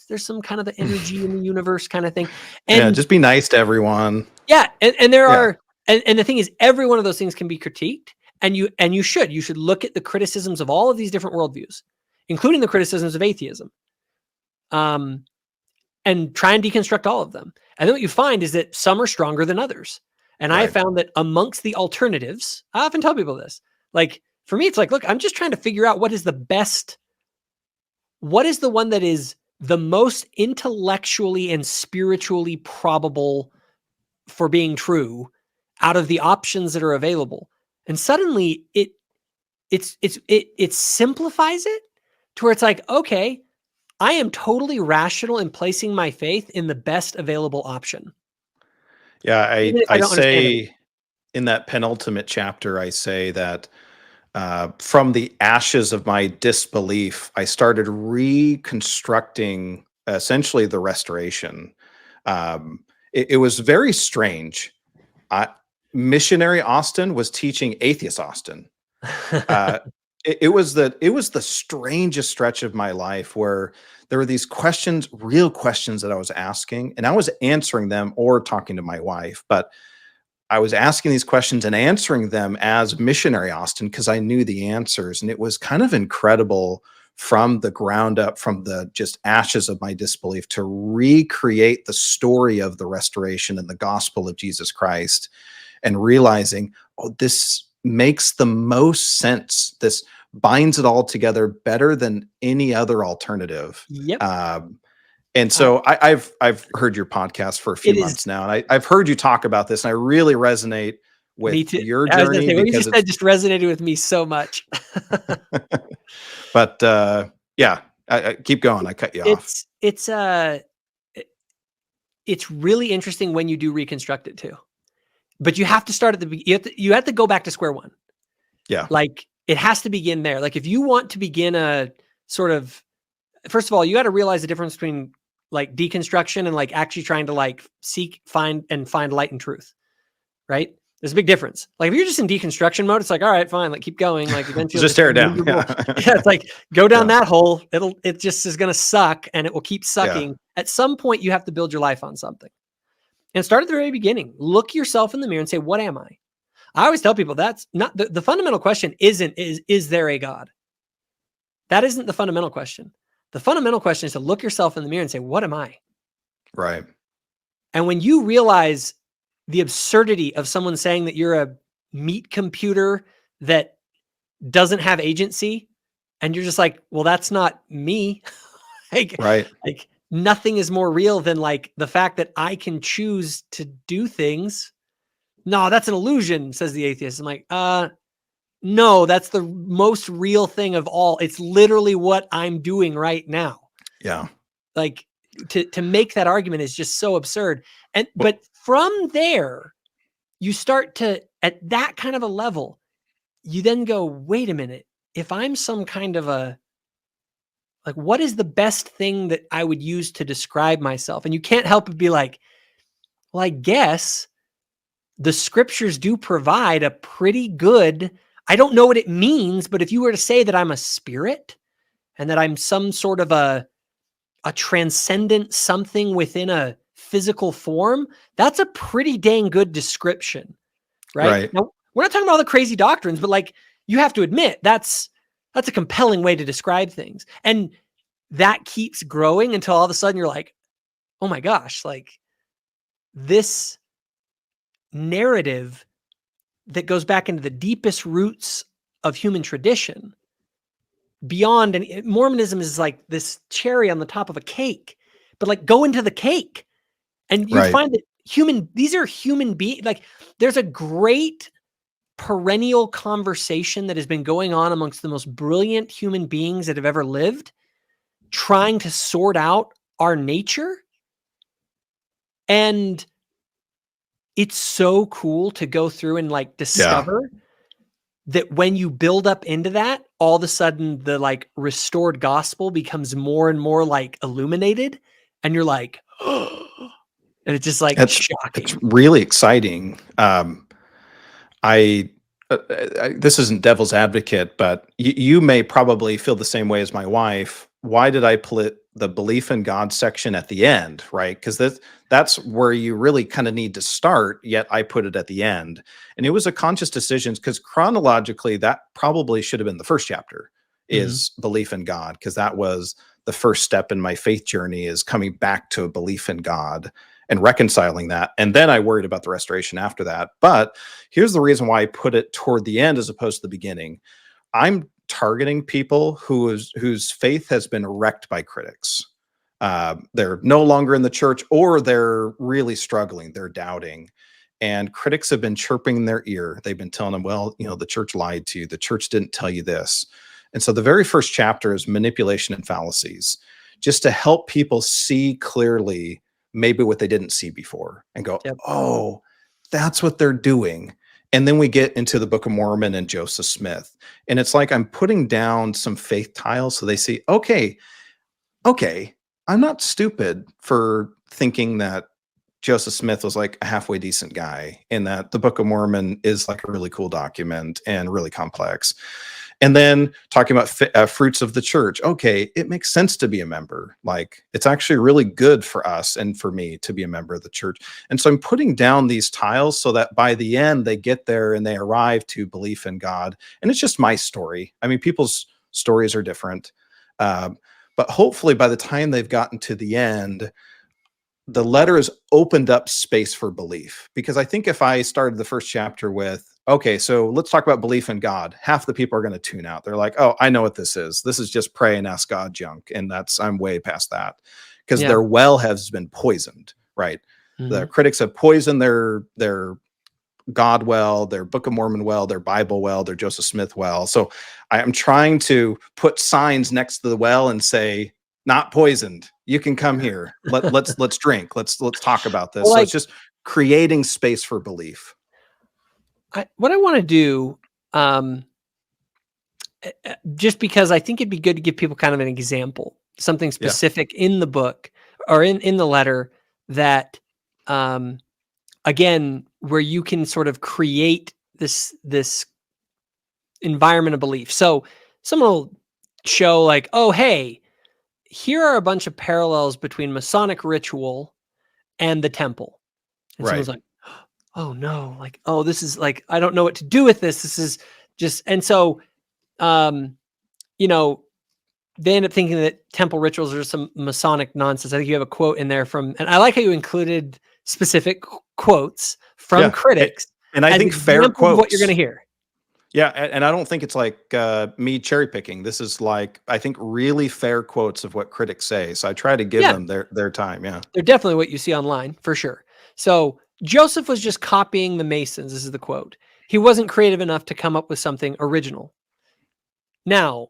there's some kind of the energy in the universe kind of thing. Yeah. And Just be nice to everyone. yeah, and there Yeah. are, and the thing is, every one of those things can be critiqued, and you should look at the criticisms of all of these different worldviews, including the criticisms of atheism, and try and deconstruct all of them. And then what you find is that some are stronger than others. And I Right. found that amongst the alternatives, I often tell people this, like for me, it's like, look, I'm just trying to figure out what is the one that is the most intellectually and spiritually probable for being true out of the options that are available. And suddenly it simplifies it to where it's like, okay, I am totally rational in placing my faith in the best available option, Yeah. even if I I don't understand it. say in that penultimate chapter, I say that from the ashes of my disbelief, I started reconstructing essentially the restoration. It was very strange. I, Missionary Austin was teaching atheist Austin. Uh, it was the strangest stretch of my life where there were these questions, real questions that I was asking, and I was answering them or talking to my wife, but I was asking these questions and answering them as missionary Austin because I knew the answers. And it was kind of incredible from the ground up, from the just ashes of my disbelief, to recreate the story of the restoration and the gospel of Jesus Christ, and realizing, oh, this makes the most sense. This binds it all together better than any other alternative. Yep. And so I've heard your podcast for a few It is. months now, and I've heard you talk about this, and I really resonate Me with too. your I was gonna journey say what you because just said just resonated with me so much. but yeah, I keep going. I cut you off. It's it's really interesting when you do reconstruct it too. But you have to start at you have to go back to square one. Yeah. Like it has to begin there. Like if you want to begin a sort of, first of all, you got to realize the difference between like deconstruction and like actually trying to like find light and truth, right? There's a big difference. Like if you're just in deconstruction mode, it's like, all right, fine, like keep going. Like eventually Just tear it down. yeah, it's like go down Yeah. that hole. It just is going to suck and it will keep Yeah. sucking. At some point you have to build your life on something. And start at the very beginning. Look yourself in the mirror and say, what am I? I always tell people that's not the fundamental question is there a God? That isn't the fundamental question. The fundamental question is to look yourself in the mirror and say, what am I? Right. And when you realize the absurdity of someone saying that you're a meat computer that doesn't have agency, and you're just like, well, that's not me. like, Right. like nothing is more real than like the fact that I can choose to do things. No, that's an illusion, says the atheist. I'm like, no, that's the most real thing of all. It's literally what I'm doing right now. Yeah. Like to make that argument is just so absurd. And Well, but from there, you start to, at that kind of a level, you then go, wait a minute, if I'm some kind of a, like, what is the best thing that I would use to describe myself? And you can't help but be like, well, I guess the scriptures do provide a pretty good, I don't know what it means, but if you were to say that I'm a spirit and that I'm some sort of a transcendent something within a physical form, that's a pretty dang good description, right? right. Now, we're not talking about all the crazy doctrines, but like, you have to admit that's a compelling way to describe things. And that keeps growing until all of a sudden you're like, oh my gosh, like this narrative that goes back into the deepest roots of human tradition beyond, and Mormonism is like this cherry on the top of a cake, but like go into the cake and you Right. find that these are human beings. Like there's a great perennial conversation that has been going on amongst the most brilliant human beings that have ever lived, trying to sort out our nature. And it's so cool to go through and like discover that when you build up into that, all of a sudden the like restored gospel becomes more and more like illuminated, and you're like, oh, and it's just like It's shocking. really exciting. I, this isn't devil's advocate, but you may probably feel the same way as my wife. Why did I put the belief in God section at the end, right? Because that's where you really kind of need to start. Yet I put it at the end, and it was a conscious decision because chronologically that probably should have been the first chapter Mhm. is belief in God, because that was the first step in my faith journey, is coming back to a belief in God and reconciling that. And then I worried about the restoration after that. But here's the reason why I put it toward the end as opposed to the beginning. I'm targeting people whose faith has been wrecked by critics. They're no longer in the church, or they're really struggling. They're doubting. And critics have been chirping in their ear. They've been telling them, well, the church lied to you. The church didn't tell you this. And so the very first chapter is manipulation and fallacies, just to help people see clearly maybe what they didn't see before and go, Yep. oh, that's what they're doing. And then we get into the Book of Mormon and Joseph Smith. And it's like I'm putting down some faith tiles so they see, okay, I'm not stupid for thinking that Joseph Smith was like a halfway decent guy, and that the Book of Mormon is like a really cool document and really complex. And then talking about fruits of the church. Okay, it makes sense to be a member. Like, it's actually really good for us and for me to be a member of the church. And so I'm putting down these tiles so that by the end they get there and they arrive to belief in God. And it's just my story. I mean, people's stories are different. But hopefully by the time they've gotten to the end, the letter has opened up space for belief. Because I think if I started the first chapter with, okay, so let's talk about belief in God, half the people are going to tune out. They're like, oh, I know what this is. This is just pray and ask God junk. And I'm way past that, because Yeah. their well has been poisoned, right? The Mhm. critics have poisoned their God well, their Book of Mormon well, their Bible well, their Joseph Smith well. So I am trying to put signs next to the well and say, not poisoned. You can come here. Let's drink. Let's talk about this. Well, So it's like just creating space for belief. what I want to do, just because I think it'd be good to give people kind of an example, something Yeah. specific in the book or in the letter that, again, where you can sort of create this environment of belief. So someone will show like, oh, hey, here are a bunch of parallels between Masonic ritual and the temple. And someone's Right. like, oh no, like, oh, this is like, I don't know what to do with this. This is just, and so, um, you know, they end up thinking that temple rituals are some Masonic nonsense. I think you have a quote in there from, and I like how you included specific quotes from Yeah. critics And I as think fair examples of what you're going quotes. to hear. Yeah, and I don't think it's like me cherry picking. This is like I think really fair quotes of what critics say. So I try to give Yeah, them their time. Yeah, they're definitely what you see online for sure. So Joseph was just copying the Masons. This is the quote. He wasn't creative enough to come up with something original. Now,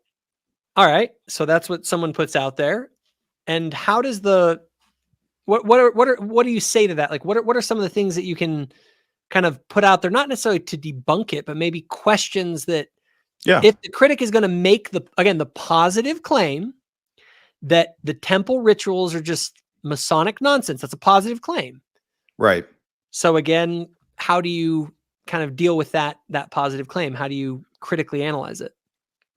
all right, so that's what someone puts out there. And how does the what do you say to that? Like what are some of the things that you can kind of put out there, not necessarily to debunk it, but maybe questions that yeah, if the critic is going to make the positive claim that the temple rituals are just Masonic nonsense, that's a positive claim. right. So again, how do you kind of deal with that positive claim? How do you critically analyze it?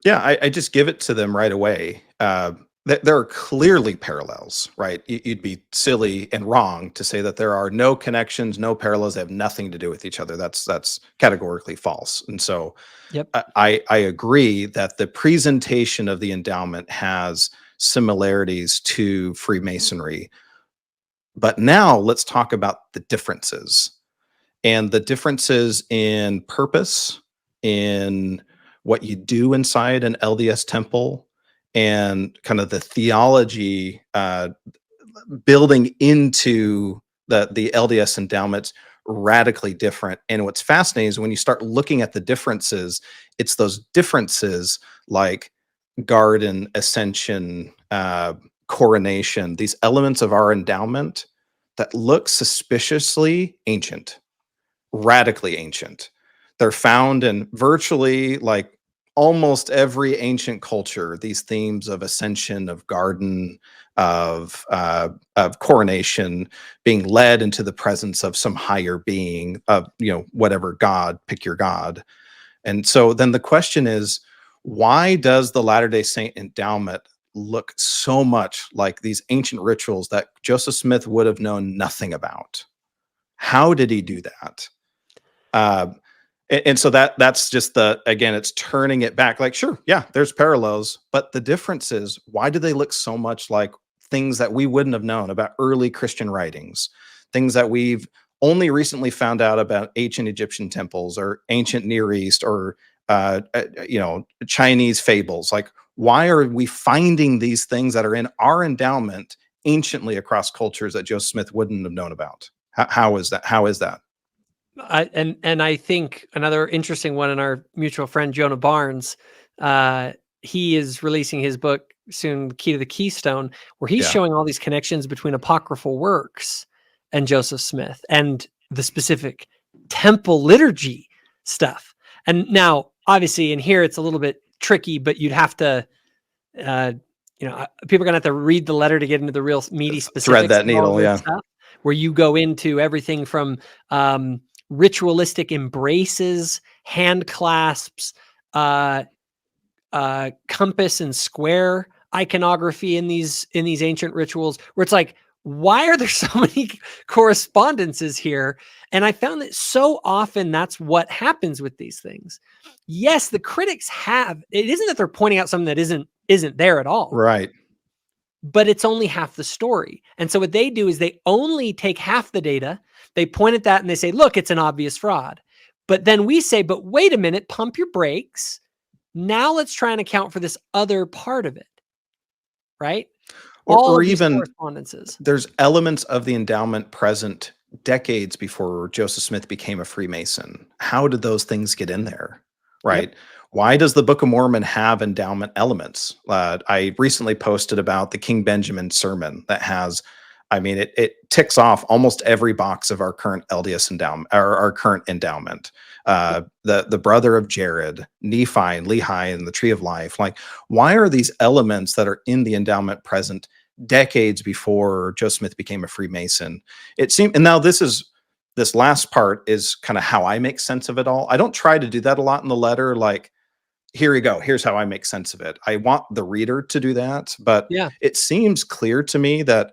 Yeah, I just give it to them right away. There are clearly parallels, right? You'd be silly and wrong to say that there are no connections, no parallels. They have nothing to do with each other. That's categorically false. And so Yep. I agree that the presentation of the endowment has similarities to Freemasonry. But now let's talk about the differences and the differences in purpose, in what you do inside an LDS temple, and kind of the theology building into the LDS endowments radically different. And what's fascinating is when you start looking at the differences, it's those differences like garden, ascension, coronation, these elements of our endowment that look suspiciously ancient, radically ancient. They're found in virtually like almost every ancient culture. These themes of ascension, of garden, of coronation, being led into the presence of some higher being, of whatever god, pick your god. And so then the question is, why does the Latter Day Saint endowment look so much like these ancient rituals that Joseph Smith would have known nothing about? How did he do that? Uh, and so that's just again, it's turning it back. Like, sure, yeah, there's parallels, but the difference is, why do they look so much like things that we wouldn't have known about early Christian writings, things that we've only recently found out about ancient Egyptian temples or ancient Near East or Chinese fables? Like, why are we finding these things that are in our endowment anciently across cultures that Joseph Smith wouldn't have known about? How is that? How is that? And I think another interesting one in our mutual friend Jonah Barnes, he is releasing his book soon, Key to the Keystone, where he's Yeah. showing all these connections between apocryphal works and Joseph Smith and the specific temple liturgy stuff. And now, obviously, in here it's a little bit tricky, but you'd have to, people are gonna have to read the letter to get into the real meaty Thread specifics that of all needle. this Yeah. stuff, where you go into everything from ritualistic embraces, hand clasps, compass and square iconography in these ancient rituals, where it's like, why are there so many correspondences here? And I found that so often that's what happens with these things. Yes, the critics have, it isn't that they're pointing out something that isn't there at all, Right. but it's only half the story. And so what they do is they only take half the data, they point at that and they say, look, it's an obvious fraud. But then we say, but wait a minute, pump your brakes. Now let's try and account for this other part of it, right? All Or of these even correspondences. there's elements of the endowment present decades before Joseph Smith became a Freemason. How did those things get in there? Yep. Right. Why does the Book of Mormon have endowment elements? I recently posted about the King Benjamin sermon that has, I mean, it ticks off almost every box of our current LDS endowment, or our current endowment. The brother of Jared, Nephi and Lehi, and the Tree of Life. Like, why are these elements that are in the endowment present decades before Joe Smith became a Freemason? It seemed, and now this last part is kind of how I make sense of it all. I don't try to do that a lot in the letter. Like, here you go. Here's how I make sense of it. I want the reader to do that, but Yeah. it seems clear to me that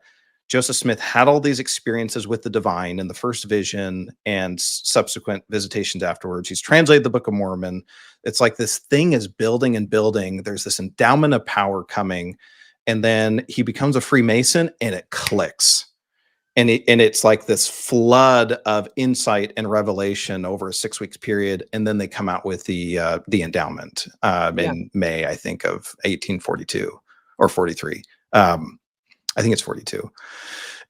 Joseph Smith had all these experiences with the divine in the first vision and subsequent visitations afterwards. He's translated the Book of Mormon. It's like this thing is building and building. There's this endowment of power coming, and then he becomes a Freemason and it clicks. and it's like this flood of insight and revelation over a 6 weeks period, and then they come out with the endowment Yeah. in May, I think, of 1842 or 43. I think it's 42.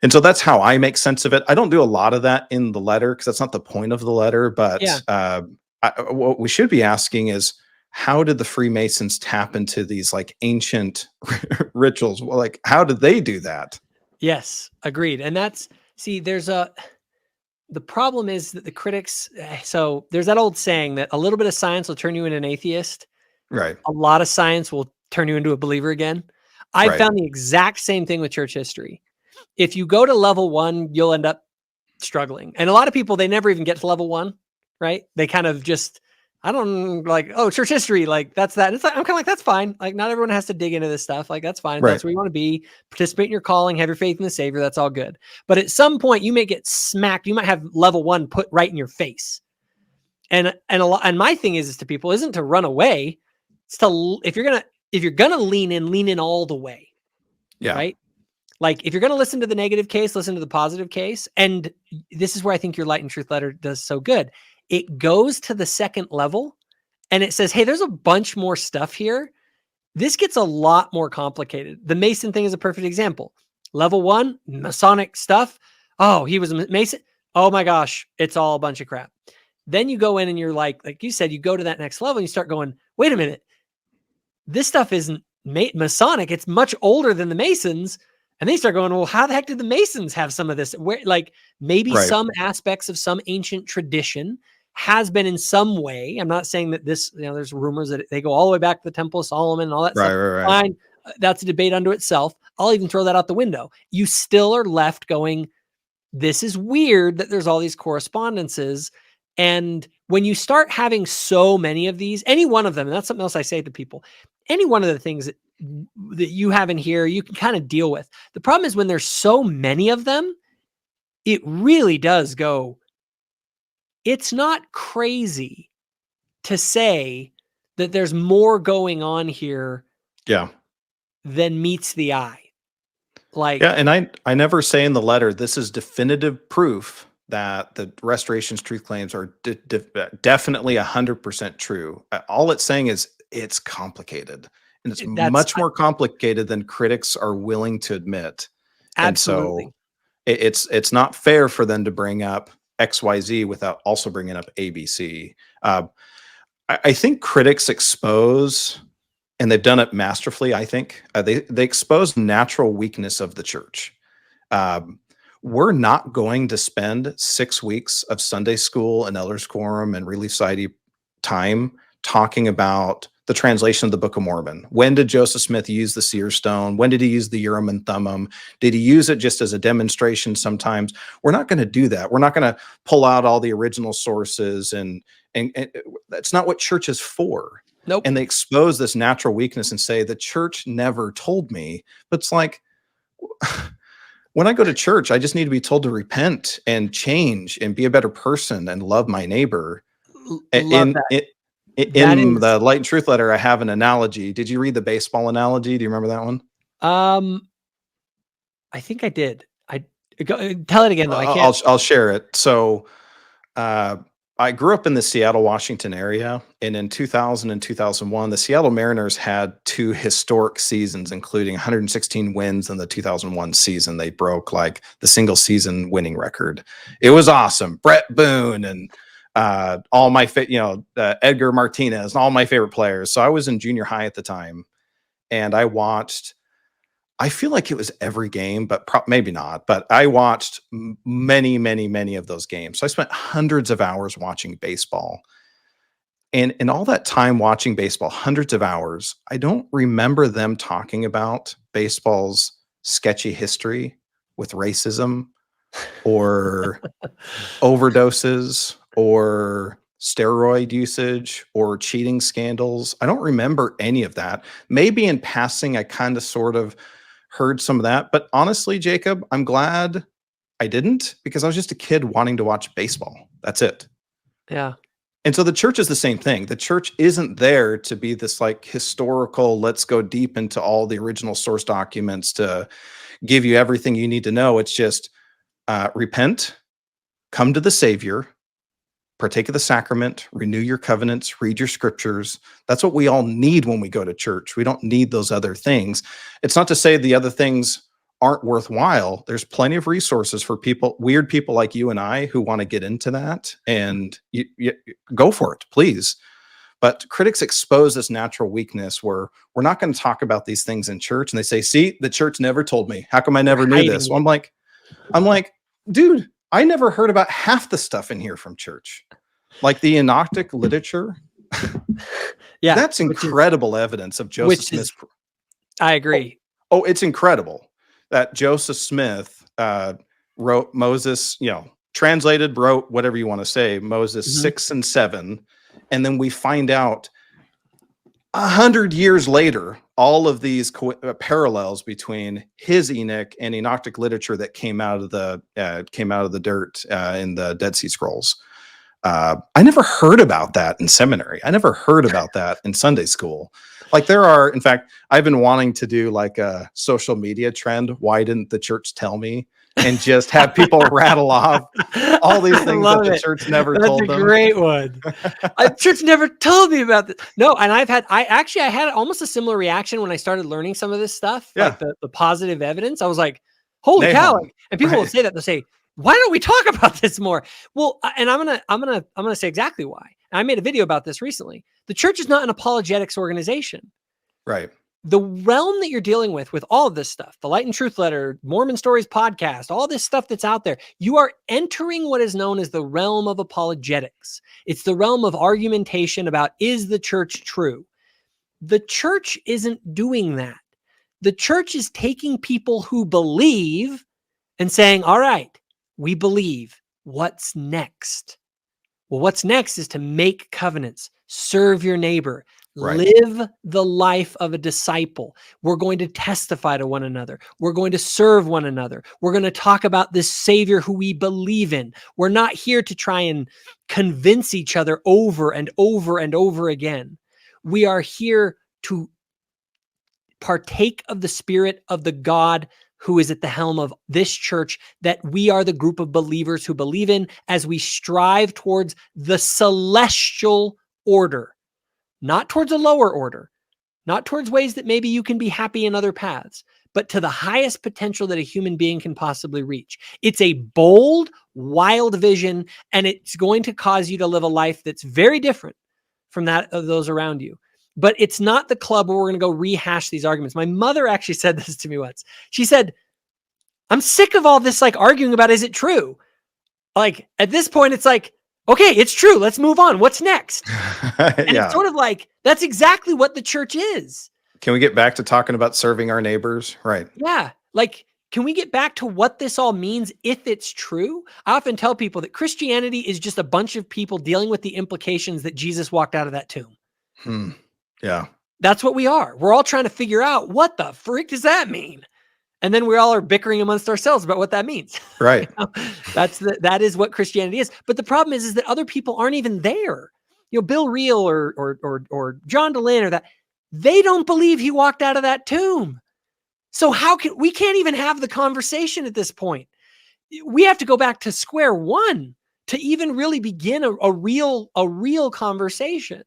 And so that's how I make sense of it. I don't do a lot of that in the letter because that's not the point of the letter. Yeah. But what we should be asking is, how did the Freemasons tap into these like ancient rituals? Well, like, how did they do that? Yes. Agreed. And the problem is that the critics, so there's that old saying that a little bit of science will turn you into an atheist. Right. A lot of science will turn you into a believer again. I've Right. found the exact same thing with church history. If you go to level 1, you'll end up struggling. And a lot of people, they never even get to level 1, right? They kind of just, I don't like, oh, church history, like that's that. And it's like, I'm kind of like, that's fine. Like, not everyone has to dig into this stuff. Like, that's fine. If Right. that's where you want to be, participate in your calling, have your faith in the Savior. That's all good. But at some point, you may get smacked. You might have level 1 put right in your face. And my thing is to people isn't to run away. It's to, if you're gonna lean in all the way. Yeah. Right. Like, if you're going to listen to the negative case, listen to the positive case. And this is where I think your Light and Truth letter does so good. It goes to the second level and it says, hey, there's a bunch more stuff here. This gets a lot more complicated. The Mason thing is a perfect example. Level 1, Masonic stuff. Oh, he was a Mason. Oh my gosh, it's all a bunch of crap. Then you go in and you're like you said, you go to that next level and you start going, wait a minute. This stuff isn't Masonic. It's much older than the Masons. And they start going, well, how the heck did the Masons have some of this? Where, like, maybe Right. some aspects of some ancient tradition has been in some way. I'm not saying that this, there's rumors that they go all the way back to the Temple of Solomon and all that stuff. Right. Fine. That's a debate unto itself. I'll even throw that out the window. You still are left going, this is weird that there's all these correspondences. And when you start having so many of these, any one of them, and that's something else I say to people, any one of the things that you have in here, you can kind of deal with. The problem is when there's so many of them, it really does go. It's not crazy to say that there's more going on here. Yeah. Than meets the eye. Like, Yeah. And I never say in the letter, this is definitive proof that the restoration's truth claims are definitely 100% true. All it's saying is it's complicated. And it's much more complicated than critics are willing to admit. Absolutely. And so it's not fair for them to bring up XYZ without also bringing up ABC. I think critics expose, and they've done it masterfully, I think, they expose natural weakness of the church. We're not going to spend 6 weeks of Sunday school and elders quorum and Relief Society time talking about the translation of the Book of Mormon. When did Joseph Smith use the seer stone? When did he use the Urim and Thummim? Did he use it just as a demonstration sometimes? We're not going to do that. We're not going to pull out all the original sources, and that's not what church is for. Nope. And they expose this natural weakness and say, the church never told me. But it's like, when I go to church, I just need to be told to repent and change and be a better person and love my neighbor. Love that. In the Light and Truth letter, I have an analogy. Did you read the baseball analogy? Do you remember that one? I think I did. Tell it again though. I can't. I'll share it. So, I grew up in the Seattle, Washington area, and in 2000 and 2001, the Seattle Mariners had 2 historic seasons, including 116 wins in the 2001 season. They broke like the single season winning record. It was awesome. Brett Boone and all my Edgar Martinez and all my favorite players. So I was in junior high at the time, and I watched, I feel like it was every game, but maybe not. But I watched many of those games. So I spent hundreds of hours watching baseball. And in all that time watching baseball, hundreds of hours, I don't remember them talking about baseball's sketchy history with racism or overdoses or steroid usage or cheating scandals. I don't remember any of that. Maybe in passing, I kind of sort of heard some of that. But honestly, Jacob, I'm glad I didn't, because I was just a kid wanting to watch baseball. That's it. Yeah. And so the church is the same thing. The church isn't there to be this like historical, let's go deep into all the original source documents to give you everything you need to know. It's just, repent, come to the Savior, partake of the sacrament, renew your covenants, read your scriptures. That's what we all need when we go to church. We don't need those other things. It's not to say the other things aren't worthwhile. There's plenty of resources for people, weird people like you and I, who want to get into that, and you go for it, please. But critics expose this natural weakness where we're not going to talk about these things in church. And they say, see, the church never told me. How come I never knew this? Well, I'm like, dude, I never heard about half the stuff in here from church. Like the Enochic literature. Yeah. That's incredible evidence of Joseph Smith's. I agree. Oh, it's incredible that Joseph Smith wrote Moses, translated, wrote, whatever you want to say, Moses 6 and 7. And then we find out 100 years later, all of these parallels between his Enoch and Enochic literature that came out of the dirt in the Dead Sea Scrolls. I never heard about that in seminary. I never heard about that in Sunday school. Like in fact, I've been wanting to do like a social media trend. Why didn't the church tell me? And just have people rattle off all these things that the church never told them. That's a great one. The church never told me about this. No, and I had almost a similar reaction when I started learning some of this stuff, like the positive evidence. I was like, holy cow. And people will say that, they'll say, why don't we talk about this more? Well, and I'm gonna say exactly why. And I made a video about this recently. The church is not an apologetics organization. Right. The realm that you're dealing with all of this stuff, the Light and Truth Letter, Mormon Stories podcast, all this stuff that's out there, you are entering what is known as the realm of apologetics. It's the realm of argumentation about, is the church true? The church isn't doing that. The church is taking people who believe and saying, all right, we believe. What's next? Well, what's next is to make covenants, serve your neighbor, live the life of a disciple. We're going to testify to one another. We're going to serve one another. We're going to talk about this Savior who we believe in. We're not here to try and convince each other over and over and over again. We are here to partake of the Spirit of the God who is at the helm of this church, that we are the group of believers who believe in, as we strive towards the celestial order, not towards a lower order, not towards ways that maybe you can be happy in other paths, but to the highest potential that a human being can possibly reach. It's a bold, wild vision, and it's going to cause you to live a life that's very different from that of those around you. But it's not the club where we're going to go rehash these arguments. My mother actually said this to me once. She said, I'm sick of all this arguing about, is it true? At this point, it's like, okay, it's true. Let's move on. What's next? And it's sort of like, that's exactly what the church is. Can we get back to talking about serving our neighbors? Right. Yeah. Can we get back to what this all means if it's true? I often tell people that Christianity is just a bunch of people dealing with the implications that Jesus walked out of that tomb. Yeah. That's what we are. We're all trying to figure out, what the frick does that mean? And then we all are bickering amongst ourselves about what that means. Right. That is what Christianity is. But the problem is that other people aren't even there. Bill Reel or John DeLynn or that, they don't believe he walked out of that tomb. So we can't even have the conversation at this point. We have to go back to square one to even really begin a real conversation.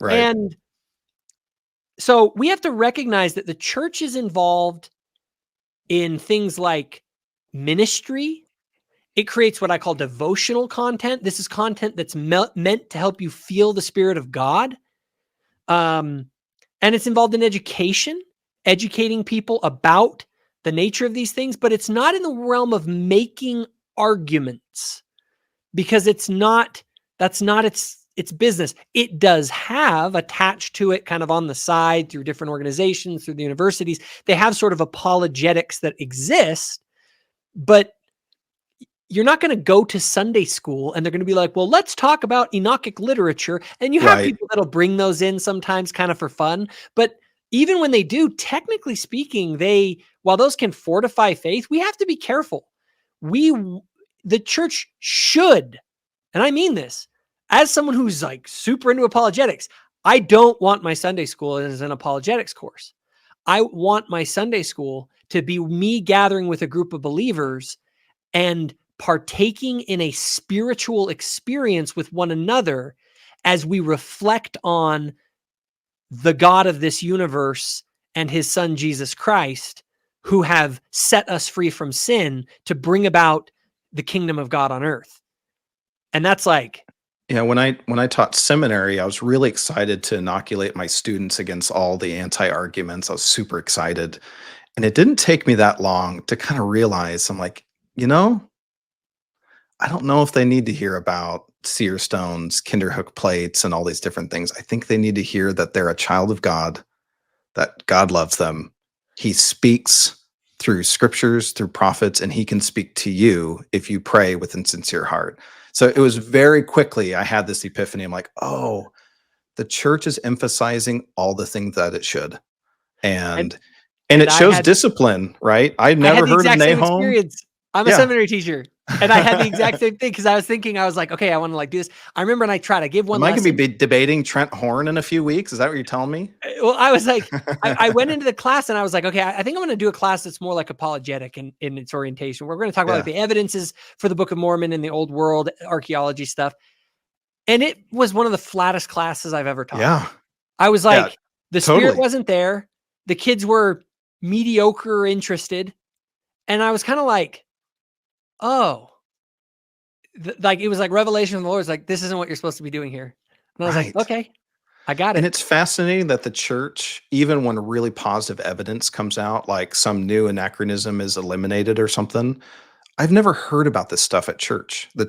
Right. And so we have to recognize that the church is involved in things like ministry. It creates what I call devotional content. This is content that's meant to help you feel the Spirit of God. And it's involved in education, educating people about the nature of these things, but it's not in the realm of making arguments, because that's not its business. It does have attached to it, kind of on the side through different organizations, through the universities, they have sort of apologetics that exist, but you're not going to go to Sunday school and they're going to be like, well, let's talk about Enochic literature. And you have people that'll bring those in sometimes kind of for fun. But even when they do, technically speaking, while those can fortify faith, we have to be careful. The church should, and I mean this, as someone who's super into apologetics, I don't want my Sunday school as an apologetics course. I want my Sunday school to be me gathering with a group of believers and partaking in a spiritual experience with one another as we reflect on the God of this universe and his son, Jesus Christ, who have set us free from sin to bring about the kingdom of God on earth. And that's like, Yeah, when I taught seminary, I was really excited to inoculate my students against all the anti-arguments. I was super excited. And it didn't take me that long to kind of realize I'm like, you know, I don't know if they need to hear about seer stones, Kinderhook plates, and all these different things. I think they need to hear that they're a child of God, that God loves them. He speaks through scriptures, through prophets, and he can speak to you if you pray with a sincere heart. So it was very quickly, I had this epiphany. I'm like, oh, the church is emphasizing all the things that it should. and And and it shows discipline, right? I'd I had never the heard of exact same Nahum. experience. I'm a Yeah. seminary teacher. And I had the exact same thing because I was thinking, I was like, okay, I want to like do this. I remember when I tried, I give one Am I going to lesson. be debating Trent Horn in a few weeks? Is that what you're telling me? Well, I was like, I went into the class and I was like, okay, I think I'm going to do a class that's more like apologetic in its orientation. We're going to talk about like Yeah. the evidences for the Book of Mormon and the Old World archaeology stuff. And it was one of the flattest classes I've ever taught. Yeah. I was Yeah. like, the spirit Totally. wasn't there. The kids were mediocre interested. And I was kind of like, oh, like it was like revelation from the Lord. It's like, this isn't what you're supposed to be doing here. And I was like, Right. okay, I got And it. it's fascinating that the church, even when really positive evidence comes out, like some new anachronism is eliminated or something, I've never heard about this stuff at church. Yeah.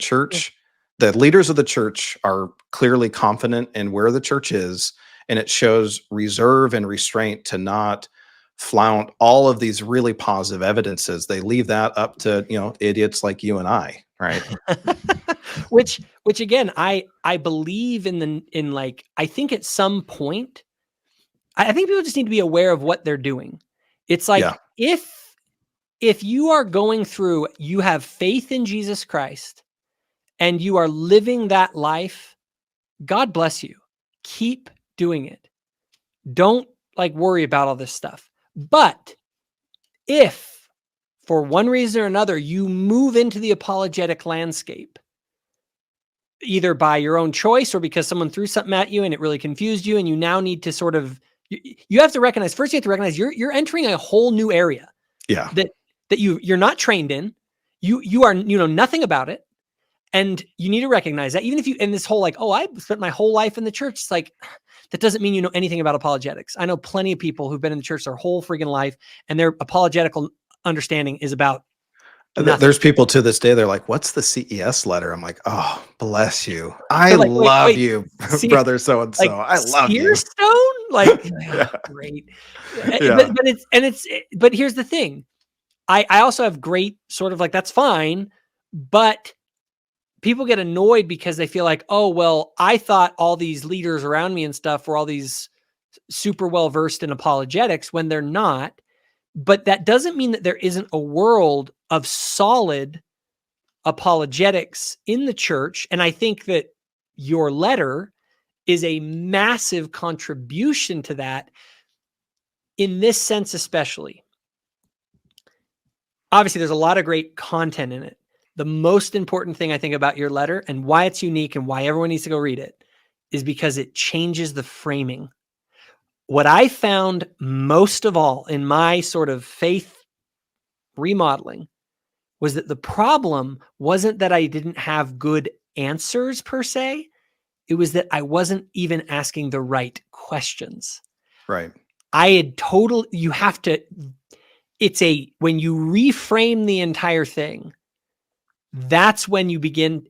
The leaders of the church are clearly confident in where the church is, and it shows reserve and restraint to not flaunt all of these really positive evidences. They leave that up to, idiots like you and I, right? which again, I believe in like, I think at some point, I think people just need to be aware of what they're doing. It's Yeah. like, if you are going through, you have faith in Jesus Christ and you are living that life, God bless you. Keep doing it. Don't like worry about all this stuff. But if for one reason or another, you move into the apologetic landscape, either by your own choice or because someone threw something at you and it really confused you, and you now need to sort of, you have to recognize, first you have to recognize you're entering a whole new area Yeah. that you're not trained in. You are, nothing about it. And you need to recognize that, even if you, in this whole like, oh, I spent my whole life in the church. It's like, that doesn't mean you know anything about apologetics. I know plenty of people who've been in the church their whole freaking life, and their apologetical understanding is about nothing. There's people to this day, they're like, what's the CES letter? I'm like, oh, bless you. I They're like, love wait, you, see, brother so and like so. I love seer you. stone? Like, Yeah. great. Yeah. But here's the thing. I also have great sort of like, that's fine, but people get annoyed because they feel like, oh, well, I thought all these leaders around me and stuff were all these super well versed in apologetics when they're not. But that doesn't mean that there isn't a world of solid apologetics in the church. And I think that your letter is a massive contribution to that, in this sense, especially. Obviously, there's a lot of great content in it. The most important thing I think about your letter and why it's unique and why everyone needs to go read it is because it changes the framing. What I found most of all in my sort of faith remodeling was that the problem wasn't that I didn't have good answers per se. It was that I wasn't even asking the right questions. Right. You have to, when you reframe the entire thing, that's when you begin,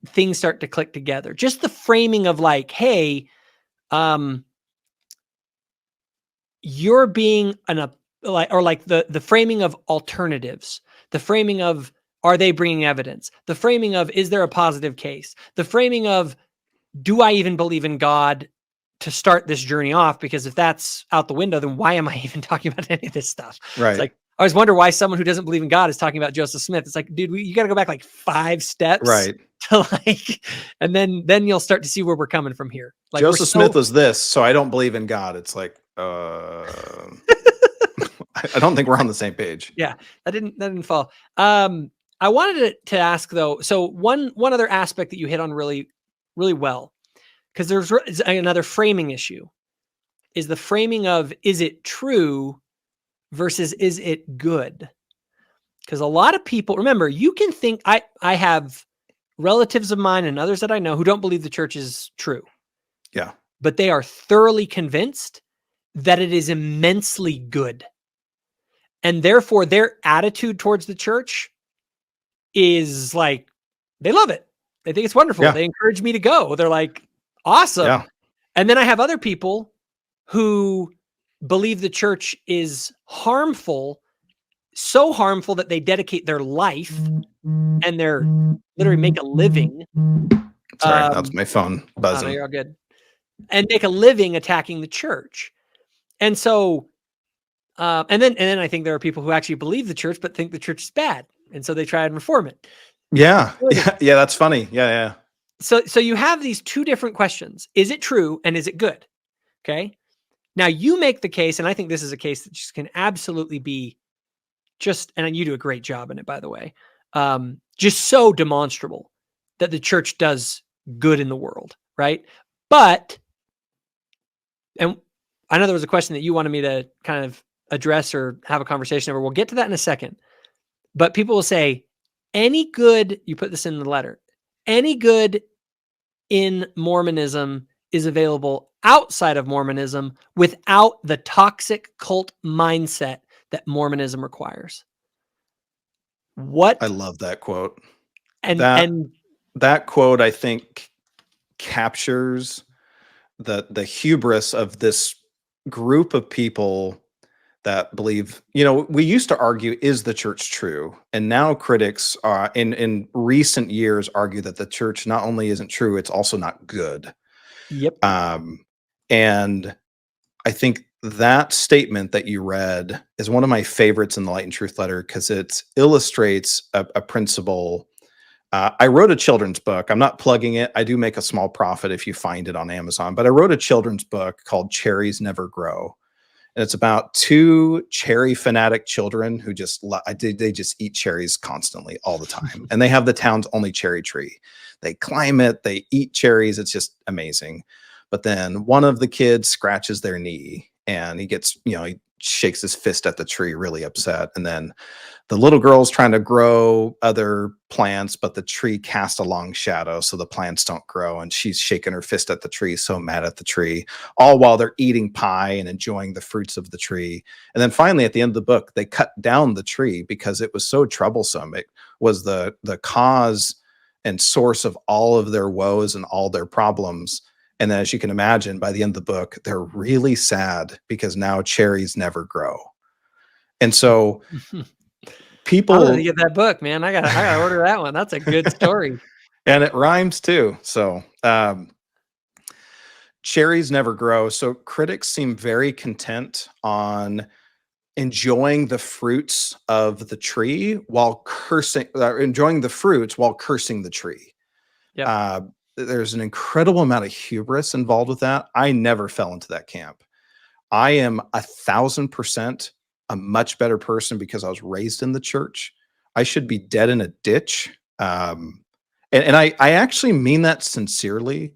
things start to click together. Just the framing of like, hey, you're being the framing of alternatives, the framing of, are they bringing evidence? The framing of, is there a positive case? The framing of, do I even believe in God to start this journey off? Because if that's out the window, then why am I even talking about any of this stuff? Right. It's like, I always wonder why someone who doesn't believe in God is talking about Joseph Smith. It's like, dude, you got to go back like 5 steps. Right. To like, and then you'll start to see where we're coming from here. Like, Joseph Smith was this, so I don't believe in God. It's like, I don't think we're on the same page. Yeah, that didn't fall. I wanted to ask though. So one other aspect that you hit on really well, because there's another framing issue, is the framing of, is it true versus is it good? Because a lot of people, remember, you can think, I have relatives of mine and others that I know who don't believe the church is true. Yeah. But they are thoroughly convinced that it is immensely good. And therefore their attitude towards the church is like, they love it. They think it's wonderful. Yeah. They encourage me to go. They're like, awesome. Yeah. And then I have other people who believe the church is harmful, so harmful that they dedicate their life and they're literally make a living. Sorry, that's my phone Oh, no, buzzing. you're all good. And make a living attacking the church. And so, and then I think there are people who actually believe the church, but think the church is bad. And so they try and reform it. Yeah. Yeah. That's funny. Yeah. So you have these two different questions. Is it true? And is it good? Okay. Now you make the case, and I think this is a case that just can absolutely be just, and you do a great job in it, by the way, just so demonstrable that the church does good in the world, right? But, and I know there was a question that you wanted me to kind of address or have a conversation over. We'll get to that in a second. But people will say, any good, you put this in the letter, any good in Mormonism is available outside of Mormonism without the toxic cult mindset that Mormonism requires. I love that quote. That quote, I think, captures the hubris of this group of people that believe, we used to argue, is the church true? And now critics in recent years argue that the church not only isn't true, it's also not good. Yep. And I think that statement that you read is one of my favorites in the Light and Truth letter because it illustrates a principle. I wrote a children's book. I'm not plugging it. I do make a small profit if you find it on Amazon, but I wrote a children's book called Cherries Never Grow. And it's about two cherry fanatic children who they just eat cherries constantly all the time. And they have the town's only cherry tree. They climb it, they eat cherries. It's just amazing. But then one of the kids scratches their knee and he gets, he shakes his fist at the tree, really upset. And then the little girl's trying to grow other plants, but the tree casts a long shadow, so the plants don't grow. And she's shaking her fist at the tree, so mad at the tree, all while they're eating pie and enjoying the fruits of the tree. And then finally, at the end of the book, they cut down the tree because it was so troublesome. It was the cause and source of all of their woes and all their problems. And then, as you can imagine, by the end of the book, they're really sad because now cherries never grow. And so people, I'm gonna get that book, man. I gotta order that one. That's a good story. And it rhymes too. So cherries never grow. So critics seem very content on enjoying the fruits of the tree while enjoying the fruits while cursing the tree. Yep. There's an incredible amount of hubris involved with that. I never fell into that camp. I am 1,000% a much better person because I was raised in the church. I should be dead in a ditch. And I actually mean that sincerely.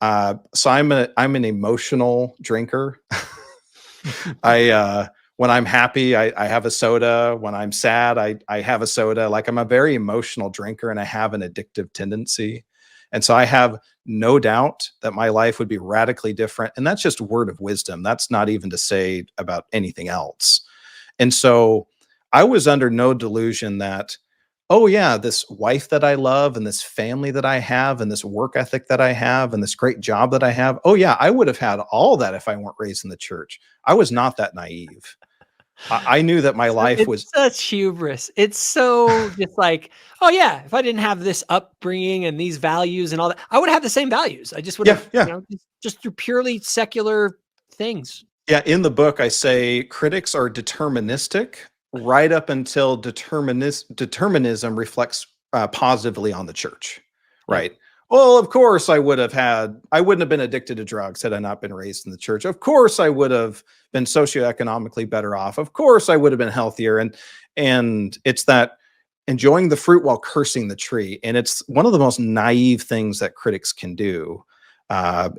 So I'm an emotional drinker. When I'm happy, I have a soda. When I'm sad, I have a soda. Like, I'm a very emotional drinker and I have an addictive tendency. And so I have no doubt that my life would be radically different. And that's just word of wisdom. That's not even to say about anything else. And so I was under no delusion that, oh yeah, this wife that I love and this family that I have and this work ethic that I have and this great job that I have, oh yeah, I would have had all that if I weren't raised in the church. I was not that naive. I knew that my life was such hubris. It's so just like, oh yeah, if I didn't have this upbringing and these values and all that, I would have the same values. I just would have, just through purely secular things. Yeah, in the book, I say critics are deterministic right up until determinism reflects positively on the church, right? Well, of course, I wouldn't have been addicted to drugs had I not been raised in the church. Of course, I would have been socioeconomically better off. Of course, I would have been healthier. And it's that enjoying the fruit while cursing the tree. And it's one of the most naive things that critics can do,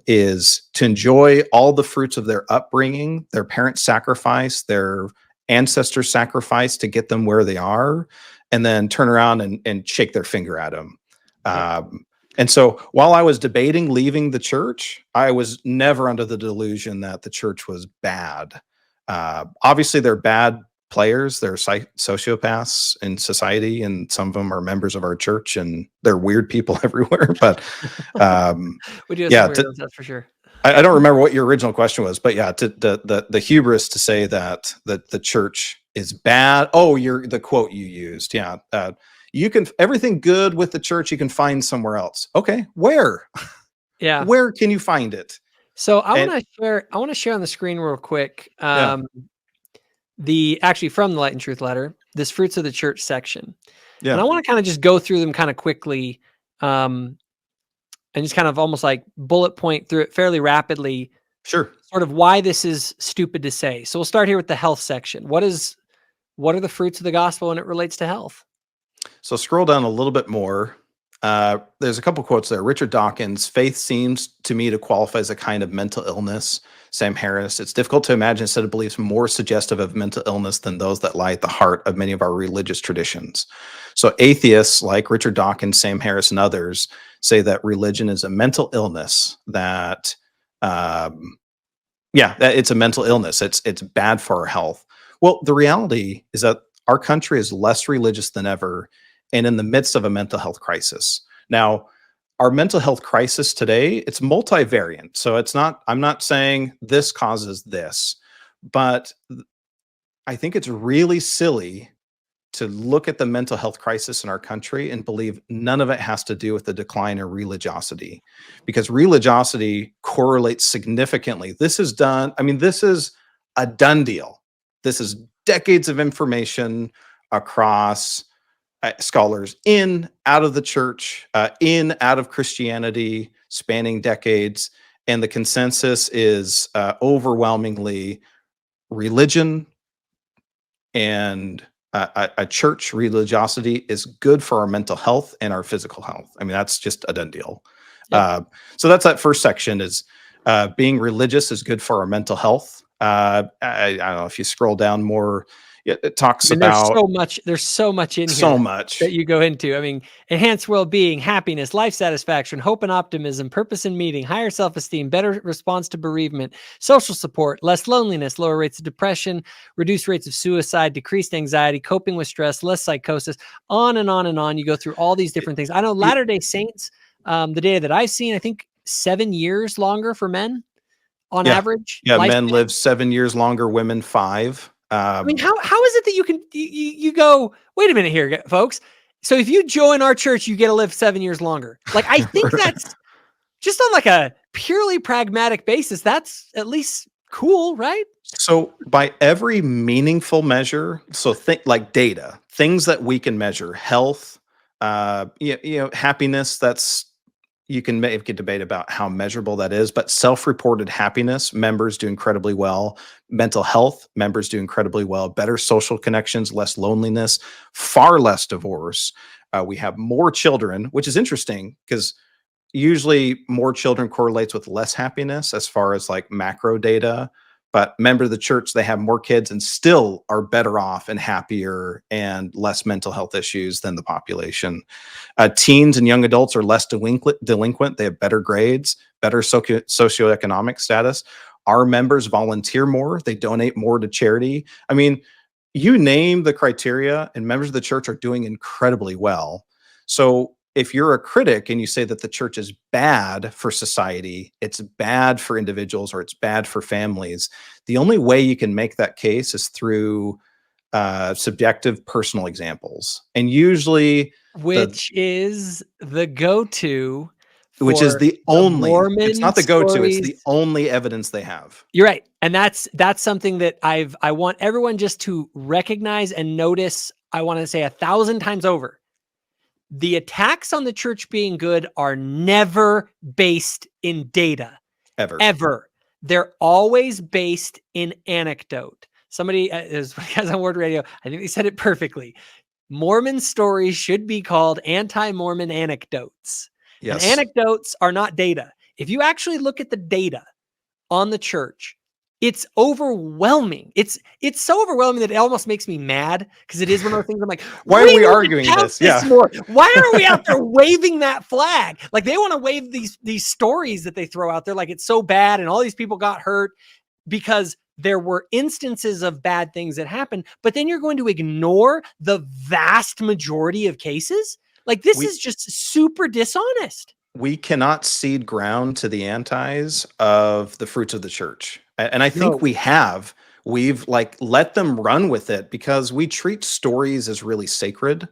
is to enjoy all the fruits of their upbringing, their parents' sacrifice, their ancestors' sacrifice to get them where they are, and then turn around and shake their finger at them. Yep. And so while I was debating leaving the church, I was never under the delusion that the church was bad. Obviously, they're bad players. They're sociopaths in society, and some of them are members of our church, and they're weird people everywhere. But We do have some yeah, weirdos, that's for sure. I don't remember what your original question was, but yeah, to the hubris to say that the church is bad. Oh, you're the quote you used. Yeah. You can everything good with the church you can find somewhere else. Okay, where? Yeah. Where can you find it? So I And want to share on the screen real quick. yeah, The actually from the Light and Truth letter, this fruits of the church section. And yeah, I want to kind of just go through them kind of quickly. And just kind of almost like bullet point through it fairly rapidly, sure. sort of why this is stupid to say. So we'll start here with the health section. What are the fruits of the gospel when it relates to health? So scroll down a little bit more. There's a couple quotes there. Richard Dawkins, faith seems to me to qualify as a kind of mental illness. Sam Harris, it's difficult to imagine a set of beliefs more suggestive of mental illness than those that lie at the heart of many of our religious traditions. So atheists like Richard Dawkins, Sam Harris, and others say that religion is a mental illness, that that it's a mental illness. It's bad for our health. Well, the reality is that our country is less religious than ever and in the midst of a mental health crisis. Now, our mental health crisis today, it's multivariant. So I'm not saying this causes this, but I think it's really silly to look at the mental health crisis in our country and believe none of it has to do with the decline in religiosity, because religiosity correlates significantly. This is done. I mean, this is a done deal. This is decades of information across scholars in, out of the church, in, out of Christianity, spanning decades. And the consensus is overwhelmingly religion and a church religiosity is good for our mental health and our physical health. I mean, that's just a done deal. Yep. So that's that first section is being religious is good for our mental health. I don't know if you scroll down more, it talks I mean, about there's so much in here so that much. you go into. I mean, enhanced well-being, happiness, life satisfaction, hope and optimism, purpose and meaning, higher self-esteem, better response to bereavement, social support, less loneliness, lower rates of depression, reduced rates of suicide, decreased anxiety, coping with stress, less psychosis, on and on and on. You go through all these different things. I know Y- Latter-day Saints, the data that I've seen, I think 7 years longer for men on Yeah. average Yeah. Men lifespan. live 7 years longer, women 5. I mean, how is it that you go, wait a minute here, folks. So if you join our church, you get to live 7 years longer. Like, I think that's just on like a purely pragmatic basis. That's at least cool, right? So by every meaningful measure, so think like data, things that we can measure, health, happiness, that's you can make a debate about how measurable that is, but self-reported happiness, members do incredibly well. Mental health, members do incredibly well. Better social connections, less loneliness, far less divorce. We have more children, which is interesting because usually more children correlates with less happiness as far as like macro data. But member of the church, they have more kids and still are better off and happier and less mental health issues than the population. Teens and young adults are less delinquent. They have better grades, better socioeconomic status. Our members volunteer more. They donate more to charity. I mean, you name the criteria, and members of the church are doing incredibly well. So if you're a critic and you say that the church is bad for society, it's bad for individuals, or it's bad for families, the only way you can make that case is through subjective personal examples. And usually the Which is the go-to which is for the the only, it's Mormon not the go-to, it's stories. the only evidence they have. You're right. And that's something that I want everyone just to recognize and notice. I want to say 1,000 times over. The attacks on the church being good are never based in data, Ever. ever. They're always based in anecdote. Somebody is guys on Word Radio. I think they said it perfectly. Mormon stories should be called anti-Mormon anecdotes. And Yes. anecdotes are not data. If you actually look at the data on the church, it's overwhelming. It's so overwhelming that it almost makes me mad, because it is one of those things I'm like, Why we are we need to arguing tout this? Yeah. more. Why are we out there waving that flag? Like, they want to wave these stories that they throw out there like it's so bad and all these people got hurt because there were instances of bad things that happened, but then you're going to ignore the vast majority of cases? Like, this We is just super dishonest. we cannot cede ground to the antis of the fruits of the church. And I think No. we've like let them run with it because we treat stories as really sacred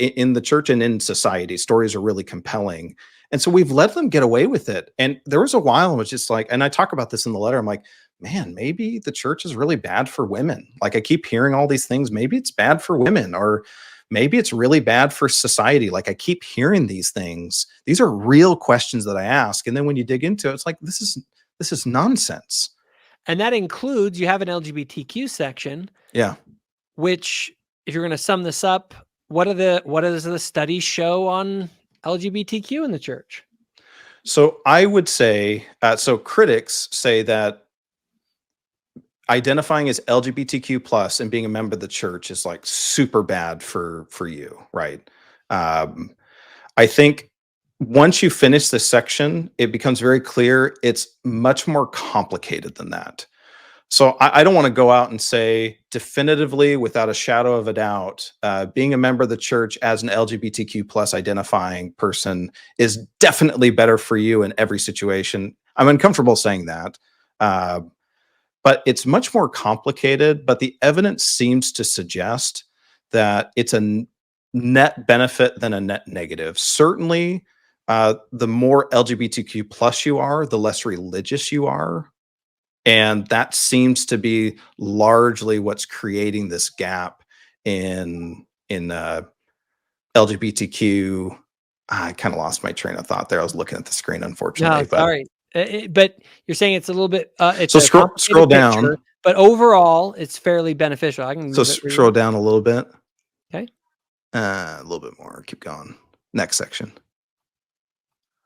in the church and in society. Stories are really compelling. And so we've let them get away with it. And there was a while I was just like, and I talk about this in the letter, I'm like, man, maybe the church is really bad for women. Like, I keep hearing all these things. Maybe it's bad for women, or maybe it's really bad for society. Like, I keep hearing these things. These are real questions that I ask. And then when you dig into it, it's like, this is nonsense. And that includes, you have an LGBTQ section, Yeah. which, if you're going to sum this up, what does the studies show on LGBTQ in the church? So I would say, so critics say that identifying as LGBTQ plus and being a member of the church is like super bad for you, right? Um, I think once you finish this section, it becomes very clear it's much more complicated than that. So I don't want to go out and say definitively, without a shadow of a doubt, being a member of the church as an LGBTQ plus identifying person is definitely better for you in every situation. I'm uncomfortable saying that. But it's much more complicated, but the evidence seems to suggest that it's a net benefit than a net negative. Certainly, the more LGBTQ plus you are, the less religious you are. And that seems to be largely what's creating this gap in LGBTQ. I kind of lost my train of thought there. I was looking at the screen, unfortunately. No, But sorry. But you're saying it's a little bit, it's so a scroll complicated picture, down. but overall it's fairly beneficial. I can So move it. scroll down a little bit. Okay. A little bit more. Keep going. Next section.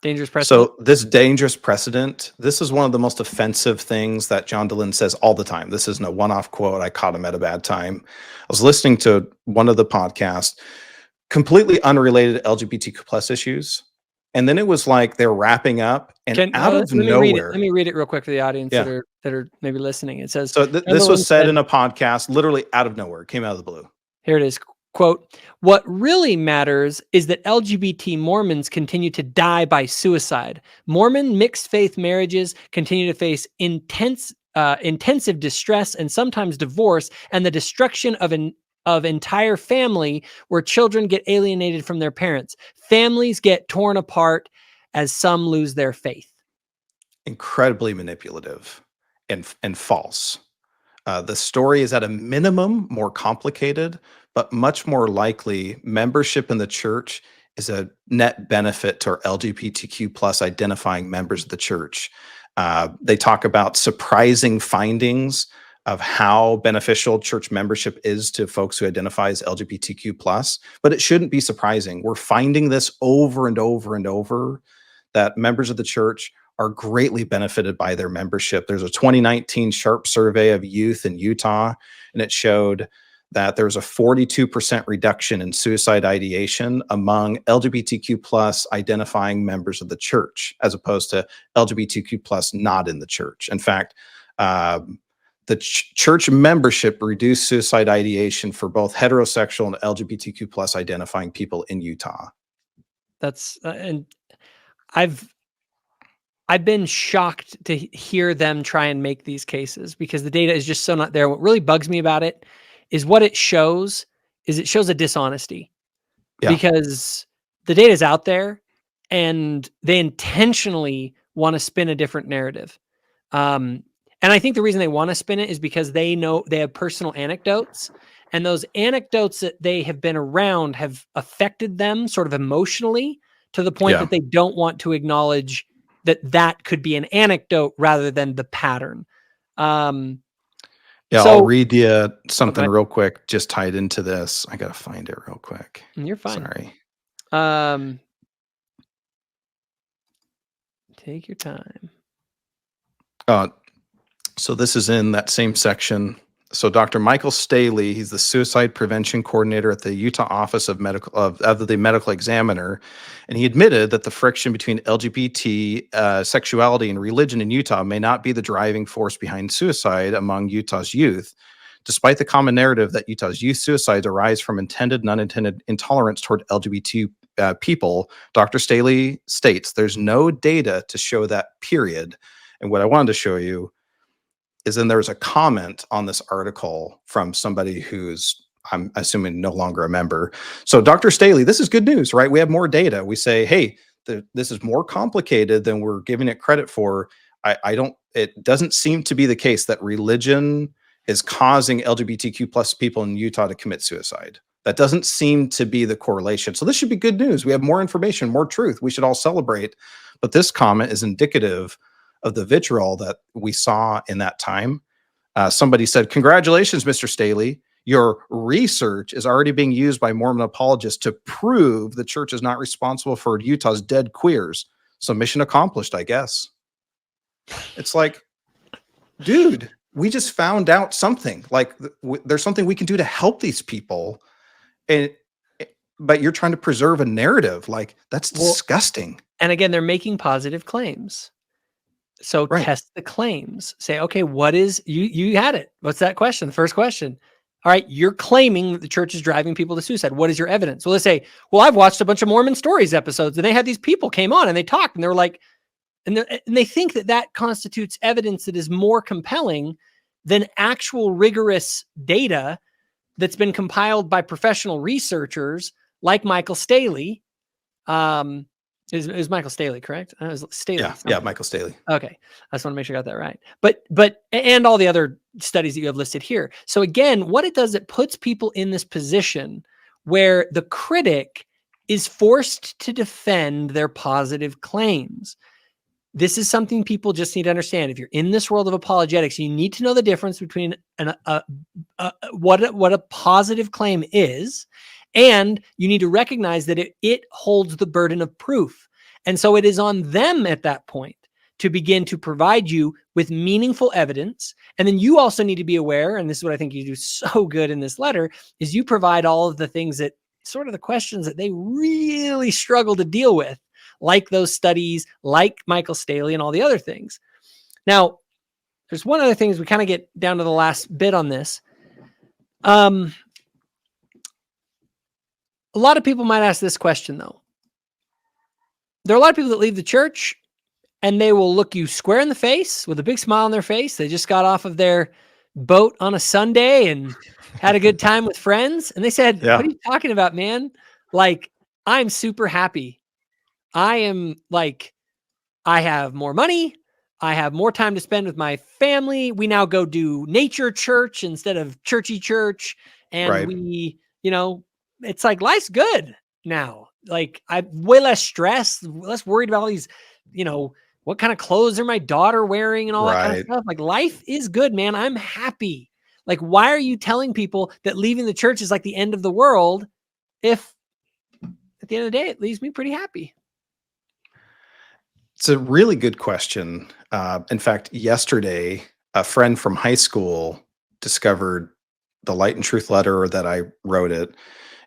Dangerous precedent. So this dangerous precedent, this is one of the most offensive things that John Dehlin says all the time. This isn't a one-off quote. I caught him at a bad time. I was listening to one of the podcasts, completely unrelated to LGBTQ plus issues. And then it was like they're wrapping up and out of Let me read it. Let nowhere. me read it real quick for the audience Yeah. that are maybe listening. It says, So this Sunderland was said said, in a podcast, literally out of nowhere. It came out of the blue. here it is. Quote, "What really matters is that LGBT Mormons continue to die by suicide. Mormon mixed faith marriages continue to face intensive distress and sometimes divorce, and the destruction of entire family, where children get alienated from their parents. Families get torn apart as some lose their faith." Incredibly manipulative and false. The story is at a minimum more complicated, but much more likely membership in the church is a net benefit to our LGBTQ plus identifying members of the church. They talk about surprising findings of how beneficial church membership is to folks who identify as LGBTQ plus, but it shouldn't be surprising. We're finding this over and over and over, that members of the church are greatly benefited by their membership. There's a 2019 Sharp survey of youth in Utah, and it showed that there's a 42% reduction in suicide ideation among LGBTQ plus identifying members of the church, as opposed to LGBTQ plus not in the church. In fact, the church membership reduced suicide ideation for both heterosexual and LGBTQ plus identifying people in Utah. That's and I've been shocked to hear them try and make these cases, because the data is just so not there. What really bugs me about it is what it shows a dishonesty, Yeah. because the data is out there and they intentionally want to spin a different narrative. And I think the reason they want to spin it is because they know they have personal anecdotes, and those anecdotes that they have been around have affected them sort of emotionally, to the point Yeah. that they don't want to acknowledge that that could be an anecdote rather than the pattern. Yeah, I'll So, read you okay, something real quick, just tied into this. I gotta find it real quick. you're fine. Sorry. Um, take your time. Uh, so this is in that same section. So Dr. Michael Staley, he's the suicide prevention coordinator at the Utah Office of the Medical Examiner, and he admitted that the friction between LGBT sexuality and religion in Utah may not be the driving force behind suicide among Utah's youth. Despite the common narrative that Utah's youth suicides arise from intended and unintended intolerance toward LGBT people, Dr. Staley states there's no data to show that, period. And what I wanted to show you is then there's a comment on this article from somebody who's, I'm assuming, no longer a member. So Dr. Staley, this is good news, right? We have more data. We say, hey, this is more complicated than we're giving it credit for. It doesn't seem to be the case that religion is causing LGBTQ plus people in Utah to commit suicide. That doesn't seem to be the correlation. So this should be good news. We have more information, more truth. We should all celebrate. But this comment is indicative of the vitriol that we saw in that time. Somebody said, "Congratulations, Mr. Staley. Your research is already being used by Mormon apologists to prove the church is not responsible for Utah's dead queers. So mission accomplished, I guess." It's like, dude, we just found out something. Like, there's something we can do to help these people, and but you're trying to preserve a narrative. Like, that's Well, disgusting. and again, they're making positive claims. So Right. test the claims. Say, okay, what is you had it. What's that question? The first question. All right, you're claiming that the church is driving people to suicide. What is your evidence? Well, let's say, well, I've watched a bunch of Mormon stories episodes, and they had these people came on and they talked, and they were like, and they think that that constitutes evidence that is more compelling than actual rigorous data that's been compiled by professional researchers like Michael Staley. Is Michael Staley correct? It was Staley. Yeah, Michael Staley. Okay. I just want to make sure I got that right. But and all the other studies that you have listed here. So again, what it does, it puts people in this position where the critic is forced to defend their positive claims. This is something people just need to understand. If you're in this world of apologetics, you need to know the difference between what a positive claim is, and you need to recognize that it holds the burden of proof. And so it is on them at that point to begin to provide you with meaningful evidence. And then you also need to be aware, and this is what I think you do so good in this letter, is you provide all of the things that sort of the questions that they really struggle to deal with, like those studies, like Michael Staley and all the other things. Now, there's one other thing as we kind of get down to the last bit on this. A lot of people might ask this question, though. There are a lot of people that leave the church and they will look you square in the face with a big smile on their face. They just got off of their boat on a Sunday and had a good time with friends. And they said, Yeah. "What are you talking about, man? Like, I'm super happy. I am like, I have more money. I have more time to spend with my family. We now go do nature church instead of churchy church. And Right. we, it's like life's good now. Like I'm way less stressed, less worried about all these, what kind of clothes are my daughter wearing and all that kind of Right. stuff. Like life is good, man. I'm happy. Like, why are you telling people that leaving the church is like the end of the world if at the end of the day, it leaves me pretty happy?" It's a really good question. In fact, yesterday, a friend from high school discovered the Light and Truth letter that I wrote it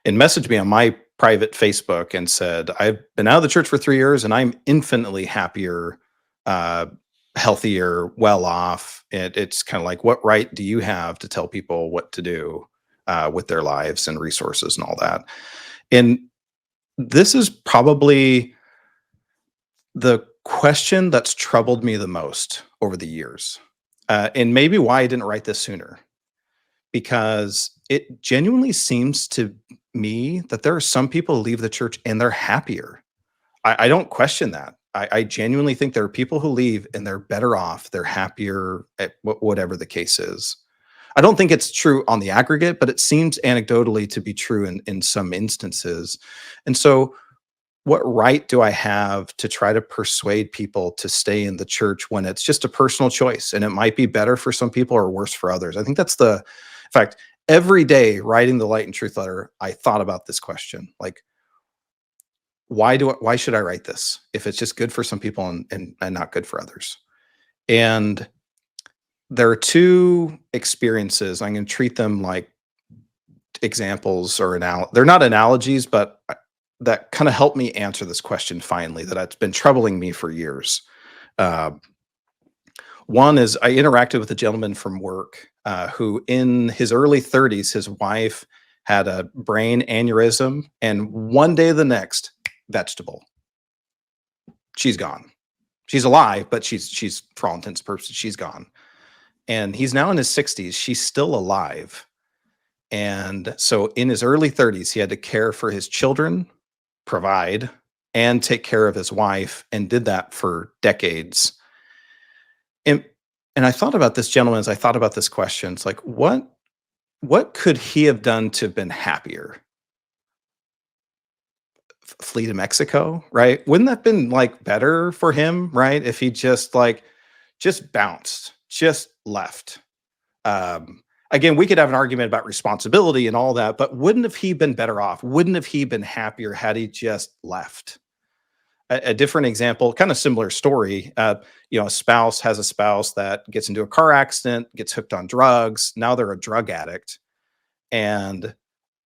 and messaged me on my private Facebook and said, "I've been out of the church for 3 years and I'm infinitely happier, uh, healthier, well off." It's kind of like, what right do you have to tell people what to do with their lives and resources and all that? And this is probably the question that's troubled me the most over the years, and maybe why I didn't write this sooner, because it genuinely seems to me that there are some people who leave the church and they're happier. I don't question that. I genuinely think there are people who leave and they're better off, they're happier at whatever the case is. I don't think it's true on the aggregate, but it seems anecdotally to be true in some instances. And so what right do I have to try to persuade people to stay in the church when it's just a personal choice and it might be better for some people or worse for others? I think that's in fact, every day writing the Light and Truth letter, I thought about this question. Like, why should I write this if it's just good for some people and not good for others? And there are two experiences. I'm going to treat them like examples or they're not analogies, but that kind of helped me answer this question finally, that it's been troubling me for years. Uh, One is I interacted with a gentleman from work who, in his early 30s, his wife had a brain aneurysm, and one day the next, vegetable. She's gone. She's alive, but she's for all intents and purposes, she's gone. And he's now in his 60s. She's still alive. And so in his early 30s, he had to care for his children, provide, and take care of his wife, and did that for decades. And and I thought about this gentleman as I thought about this question. It's like, what could he have done to have been happier? Flee to Mexico, right? Wouldn't that have been like better for him, right? If he just bounced, just left. Again, we could have an argument about responsibility and all that, but wouldn't have he been better off? Wouldn't have he been happier had he just left? A different example, kind of similar story. A spouse has a spouse that gets into a car accident, gets hooked on drugs. Now they're a drug addict. And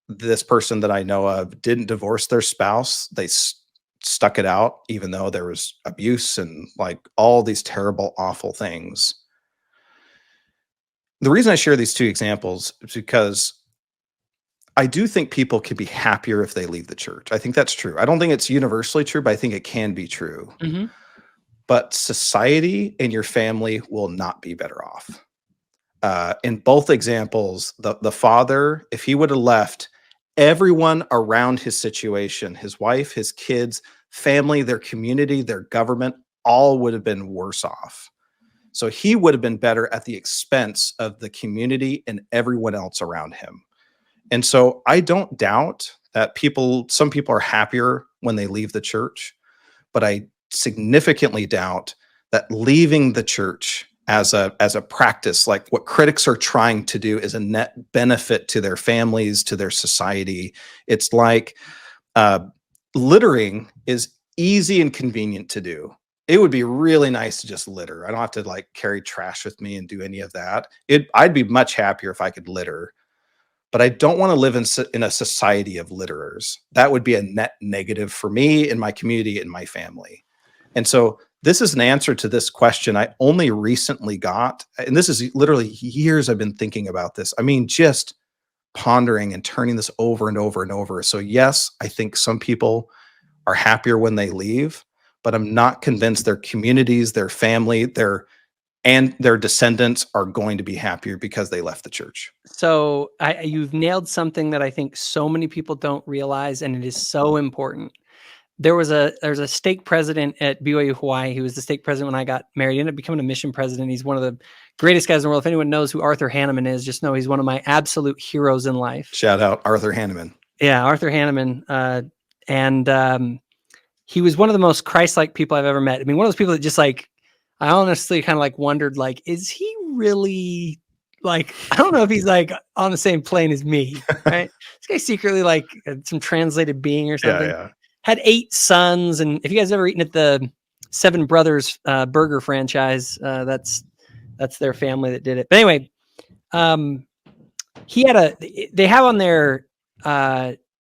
this person that I know of didn't divorce their spouse. They stuck it out, even though there was abuse and like all these terrible, awful things. The reason I share these two examples is because I do think people can be happier if they leave the church. I think that's true. I don't think it's universally true, but I think it can be true. Mm-hmm. But society and your family will not be better off. In both examples, the father, if he would have left, everyone around his situation, his wife, his kids, family, their community, their government, all would have been worse off. So he would have been better at the expense of the community and everyone else around him. And so I don't doubt that some people are happier when they leave the church, but I significantly doubt that leaving the church as a practice, like what critics are trying to do, is a net benefit to their families, to their society. It's like littering is easy and convenient to do. It would be really nice to just litter. I don't have to like carry trash with me and do any of that. I'd be much happier if I could litter, but I don't want to live in a society of litterers. That would be a net negative for me and my community and my family. And so this is an answer to this question I only recently got. And this is literally years I've been thinking about this. I mean, just pondering and turning this over and over and over. So yes, I think some people are happier when they leave, but I'm not convinced their communities, their family, and their descendants are going to be happier because they left the church. So you've nailed something that I think so many people don't realize, and it is so important. There's a stake president at BYU Hawaii. He was the stake president when I got married. He ended up becoming a mission president. He's one of the greatest guys in the world. If anyone knows who Arthur Hanneman is, just know he's one of my absolute heroes in life. Shout out Arthur Hanneman. Yeah, Arthur Hanneman. And he was one of the most Christ-like people I've ever met. I mean, one of those people that just like, I honestly kind of like wondered, like, is he really like, I don't know if he's like on the same plane as me, right? This guy's secretly like some translated being or something. Yeah. Had 8 sons. And if you guys ever eaten at the Seven Brothers burger franchise, that's their family that did it. But anyway, they have on their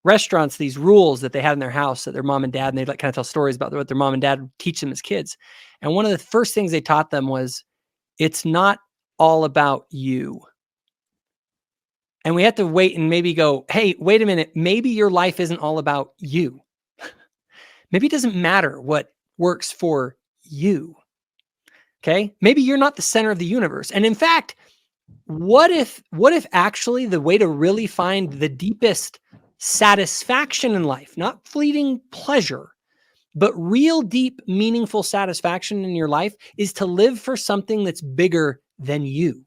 restaurants these rules that they had in their house that their mom and dad, and they'd like kind of tell stories about what their mom and dad would teach them as kids. And one of the first things they taught them was, it's not all about you. And we have to wait and maybe go, hey, wait a minute. Maybe your life isn't all about you. Maybe it doesn't matter what works for you. Okay. Maybe you're not the center of the universe. And in fact, what if actually the way to really find the deepest satisfaction in life, not fleeting pleasure, but real deep, meaningful satisfaction in your life, is to live for something that's bigger than you?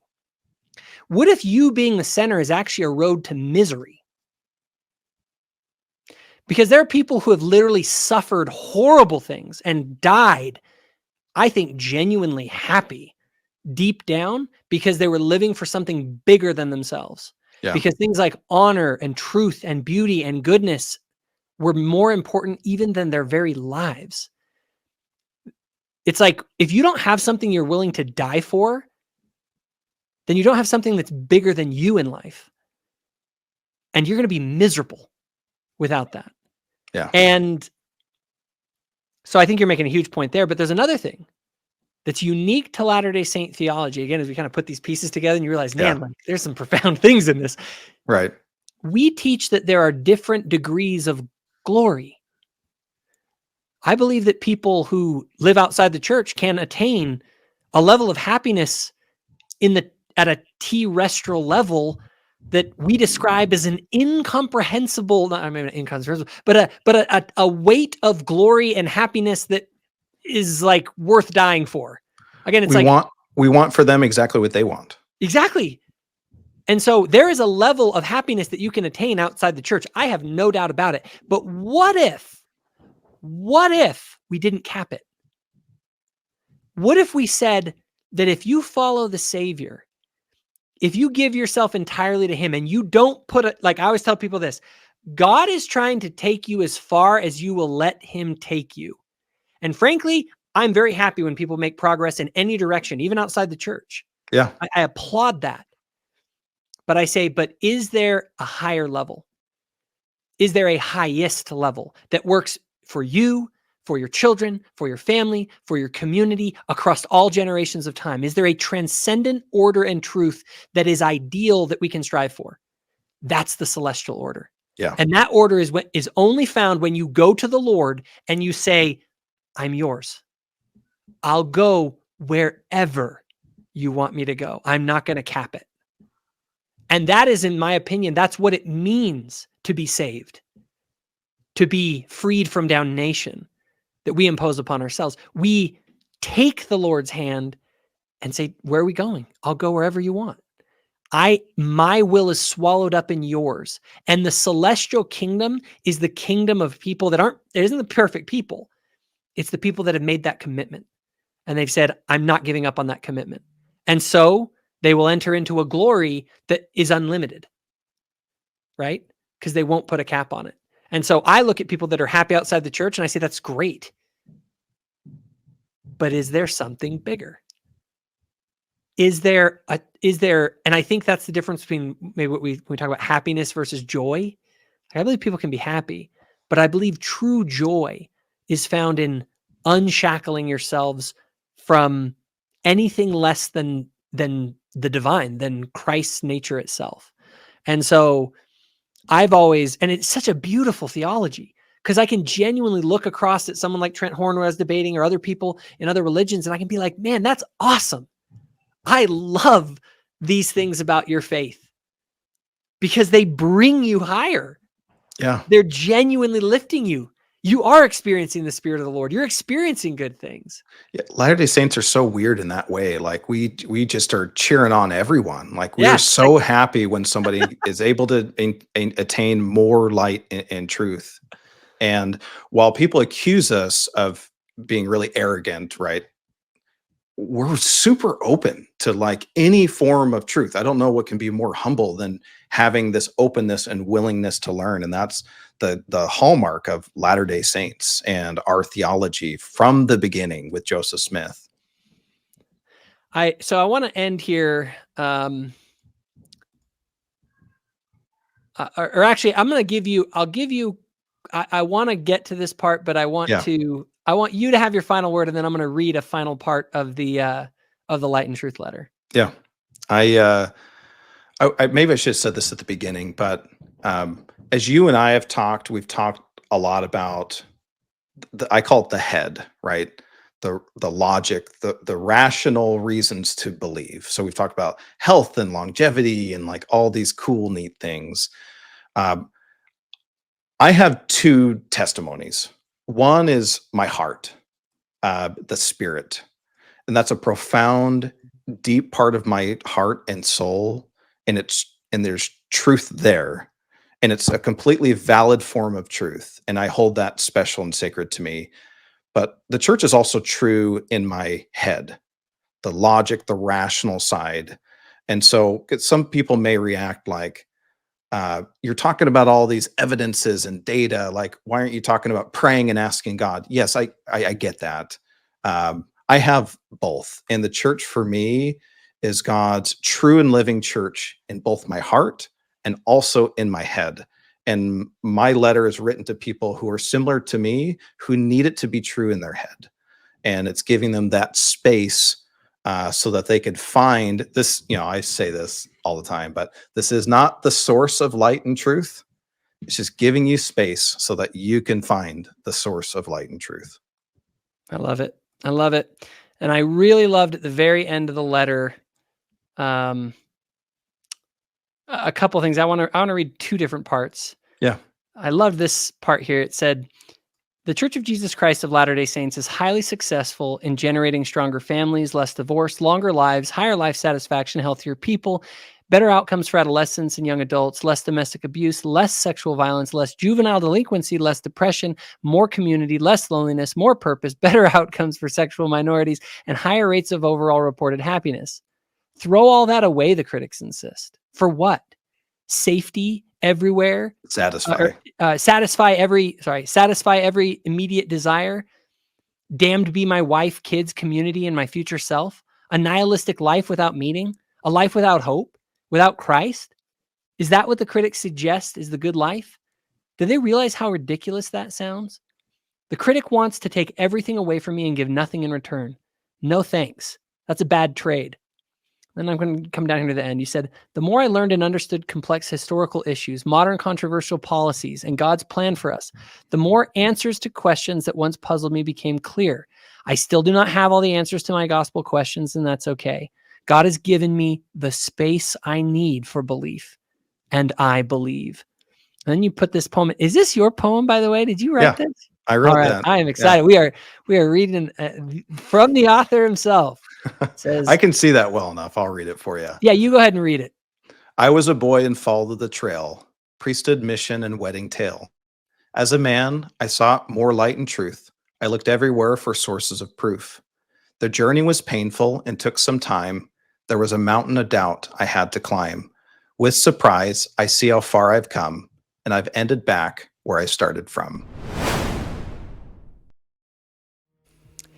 What if you being the center is actually a road to misery? Because there are people who have literally suffered horrible things and died, I think, genuinely happy deep down because they were living for something bigger than themselves. Yeah. Because things like honor and truth and beauty and goodness were more important even than their very lives. It's like, if you don't have something you're willing to die for, then you don't have something that's bigger than you in life. And you're going to be miserable without that. Yeah. And so I think you're making a huge point there, but there's another thing that's unique to Latter-day Saint theology. Again, as we kind of put these pieces together and you realize, man, like, there's some profound things in this. Right. We teach that there are different degrees of glory. I believe that people who live outside the church can attain a level of happiness at a terrestrial level that we describe as an incomprehensible, not, I mean, incomprehensible, but a weight of glory and happiness that is like worth dying for. Again, it's we want for them exactly what they want. Exactly. And so there is a level of happiness that you can attain outside the church. I have no doubt about it. But what if we didn't cap it? What if we said that if you follow the Savior, if you give yourself entirely to him and you don't put it, like I always tell people this, God is trying to take you as far as you will let him take you. And frankly, I'm very happy when people make progress in any direction, even outside the church. Yeah. I applaud that. But I say, but is there a higher level? Is there a highest level that works for you, for your children, for your family, for your community, across all generations of time? Is there a transcendent order and truth that is ideal that we can strive for? That's the celestial order. Yeah. And that order is only found when you go to the Lord and you say, I'm yours. I'll go wherever you want me to go. I'm not going to cap it. And that is, in my opinion, that's what it means to be saved, to be freed from damnation that we impose upon ourselves. We take the Lord's hand and say, where are we going? I'll go wherever you want. My will is swallowed up in yours. And the celestial kingdom is the kingdom of people that it isn't the perfect people. It's the people that have made that commitment. And they've said, I'm not giving up on that commitment. And so they will enter into a glory that is unlimited, right? Because they won't put a cap on it. And so I look at people that are happy outside the church and I say, that's great. But is there something bigger? Is there, and I think that's the difference between maybe when we talk about happiness versus joy. I believe people can be happy, but I believe true joy is found in unshackling yourselves from anything less than the divine, than Christ's nature itself. And so and it's such a beautiful theology, because I can genuinely look across at someone like Trent Horn, who I was debating, or other people in other religions, and I can be like, man, that's awesome. I love these things about your faith because they bring you higher. Yeah. They're genuinely lifting you. You are experiencing the Spirit of the Lord. You're experiencing good things. Yeah, Latter-day Saints are so weird in that way. Like we just are cheering on everyone. Like we are so happy when somebody is able to attain more light and truth. And while people accuse us of being really arrogant, right? We're super open to like any form of truth. I don't know what can be more humble than having this openness and willingness to learn. And that's the hallmark of Latter-day Saints and our theology from the beginning with Joseph Smith. So I want to end here. Or actually, I'll give you, I want to get to this part, but I want you to have your final word, and then I'm going to read a final part of the Light and Truth letter. Yeah. I maybe I should have said this at the beginning, but as you and I have talked, we've talked a lot about I call it the head, right? The logic, the rational reasons to believe. So we've talked about health and longevity and like all these cool, neat things. I have two testimonies. One is my heart, the spirit, and that's a profound, deep part of my heart and soul, and there's truth there. and it's a completely valid form of truth, and I hold that special and sacred to me. But the church is also true in my head, the logic, the rational side. And so 'cause some people may react like, you're talking about all these evidences and data. Like, why aren't you talking about praying and asking God? Yes, I get that. I have both. And the church for me is God's true and living church in both my heart and also in my head. And my letter is written to people who are similar to me, who need it to be true in their head. And it's giving them that space so that they could find this. I say this all the time, but this is not the source of light and truth. It's just giving you space so that you can find the source of light and truth. I love it. I love it. And I really loved at the very end of the letter, a couple of things. I want to read two different parts. Yeah. I love this part here. It said, the Church of Jesus Christ of Latter-day Saints is highly successful in generating stronger families, less divorce, longer lives, higher life satisfaction, healthier people, better outcomes for adolescents and young adults, less domestic abuse, less sexual violence, less juvenile delinquency, less depression, more community, less loneliness, more purpose, better outcomes for sexual minorities, and higher rates of overall reported happiness. Throw all that away, the critics insist. For what? Safety everywhere? Satisfy every immediate desire. Damned be my wife, kids, community, and my future self. A nihilistic life without meaning. A life without hope, without Christ. Is that what the critics suggest is the good life? Do they realize how ridiculous that sounds? The critic wants to take everything away from me and give nothing in return. No thanks. That's a bad trade. Then I'm going to come down here to the end. You said, the more I learned and understood complex historical issues, modern controversial policies, and God's plan for us, the more answers to questions that once puzzled me became clear. I still do not have all the answers to my gospel questions, and that's okay. God has given me the space I need for belief, and I believe. And then you put this poem. Is this your poem, by the way? Did you write this? I wrote that. I am excited. Yeah. We are reading from the author himself. Says, I can see that well enough. I'll read it for you. Yeah, you go ahead and read it. I was a boy and followed the trail, priesthood, mission, and wedding tale. As a man, I sought more light and truth. I looked everywhere for sources of proof. The journey was painful and took some time. There was a mountain of doubt I had to climb. With surprise, I see how far I've come, and I've ended back where I started from.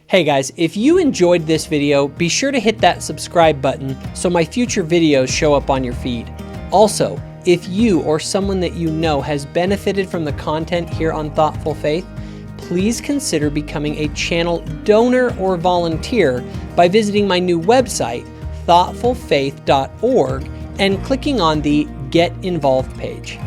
Hey guys, if you enjoyed this video, be sure to hit that subscribe button so my future videos show up on your feed. Also, if you or someone that you know has benefited from the content here on Thoughtful Faith, please consider becoming a channel donor or volunteer by visiting my new website, thoughtfulfaith.org, and clicking on the Get Involved page.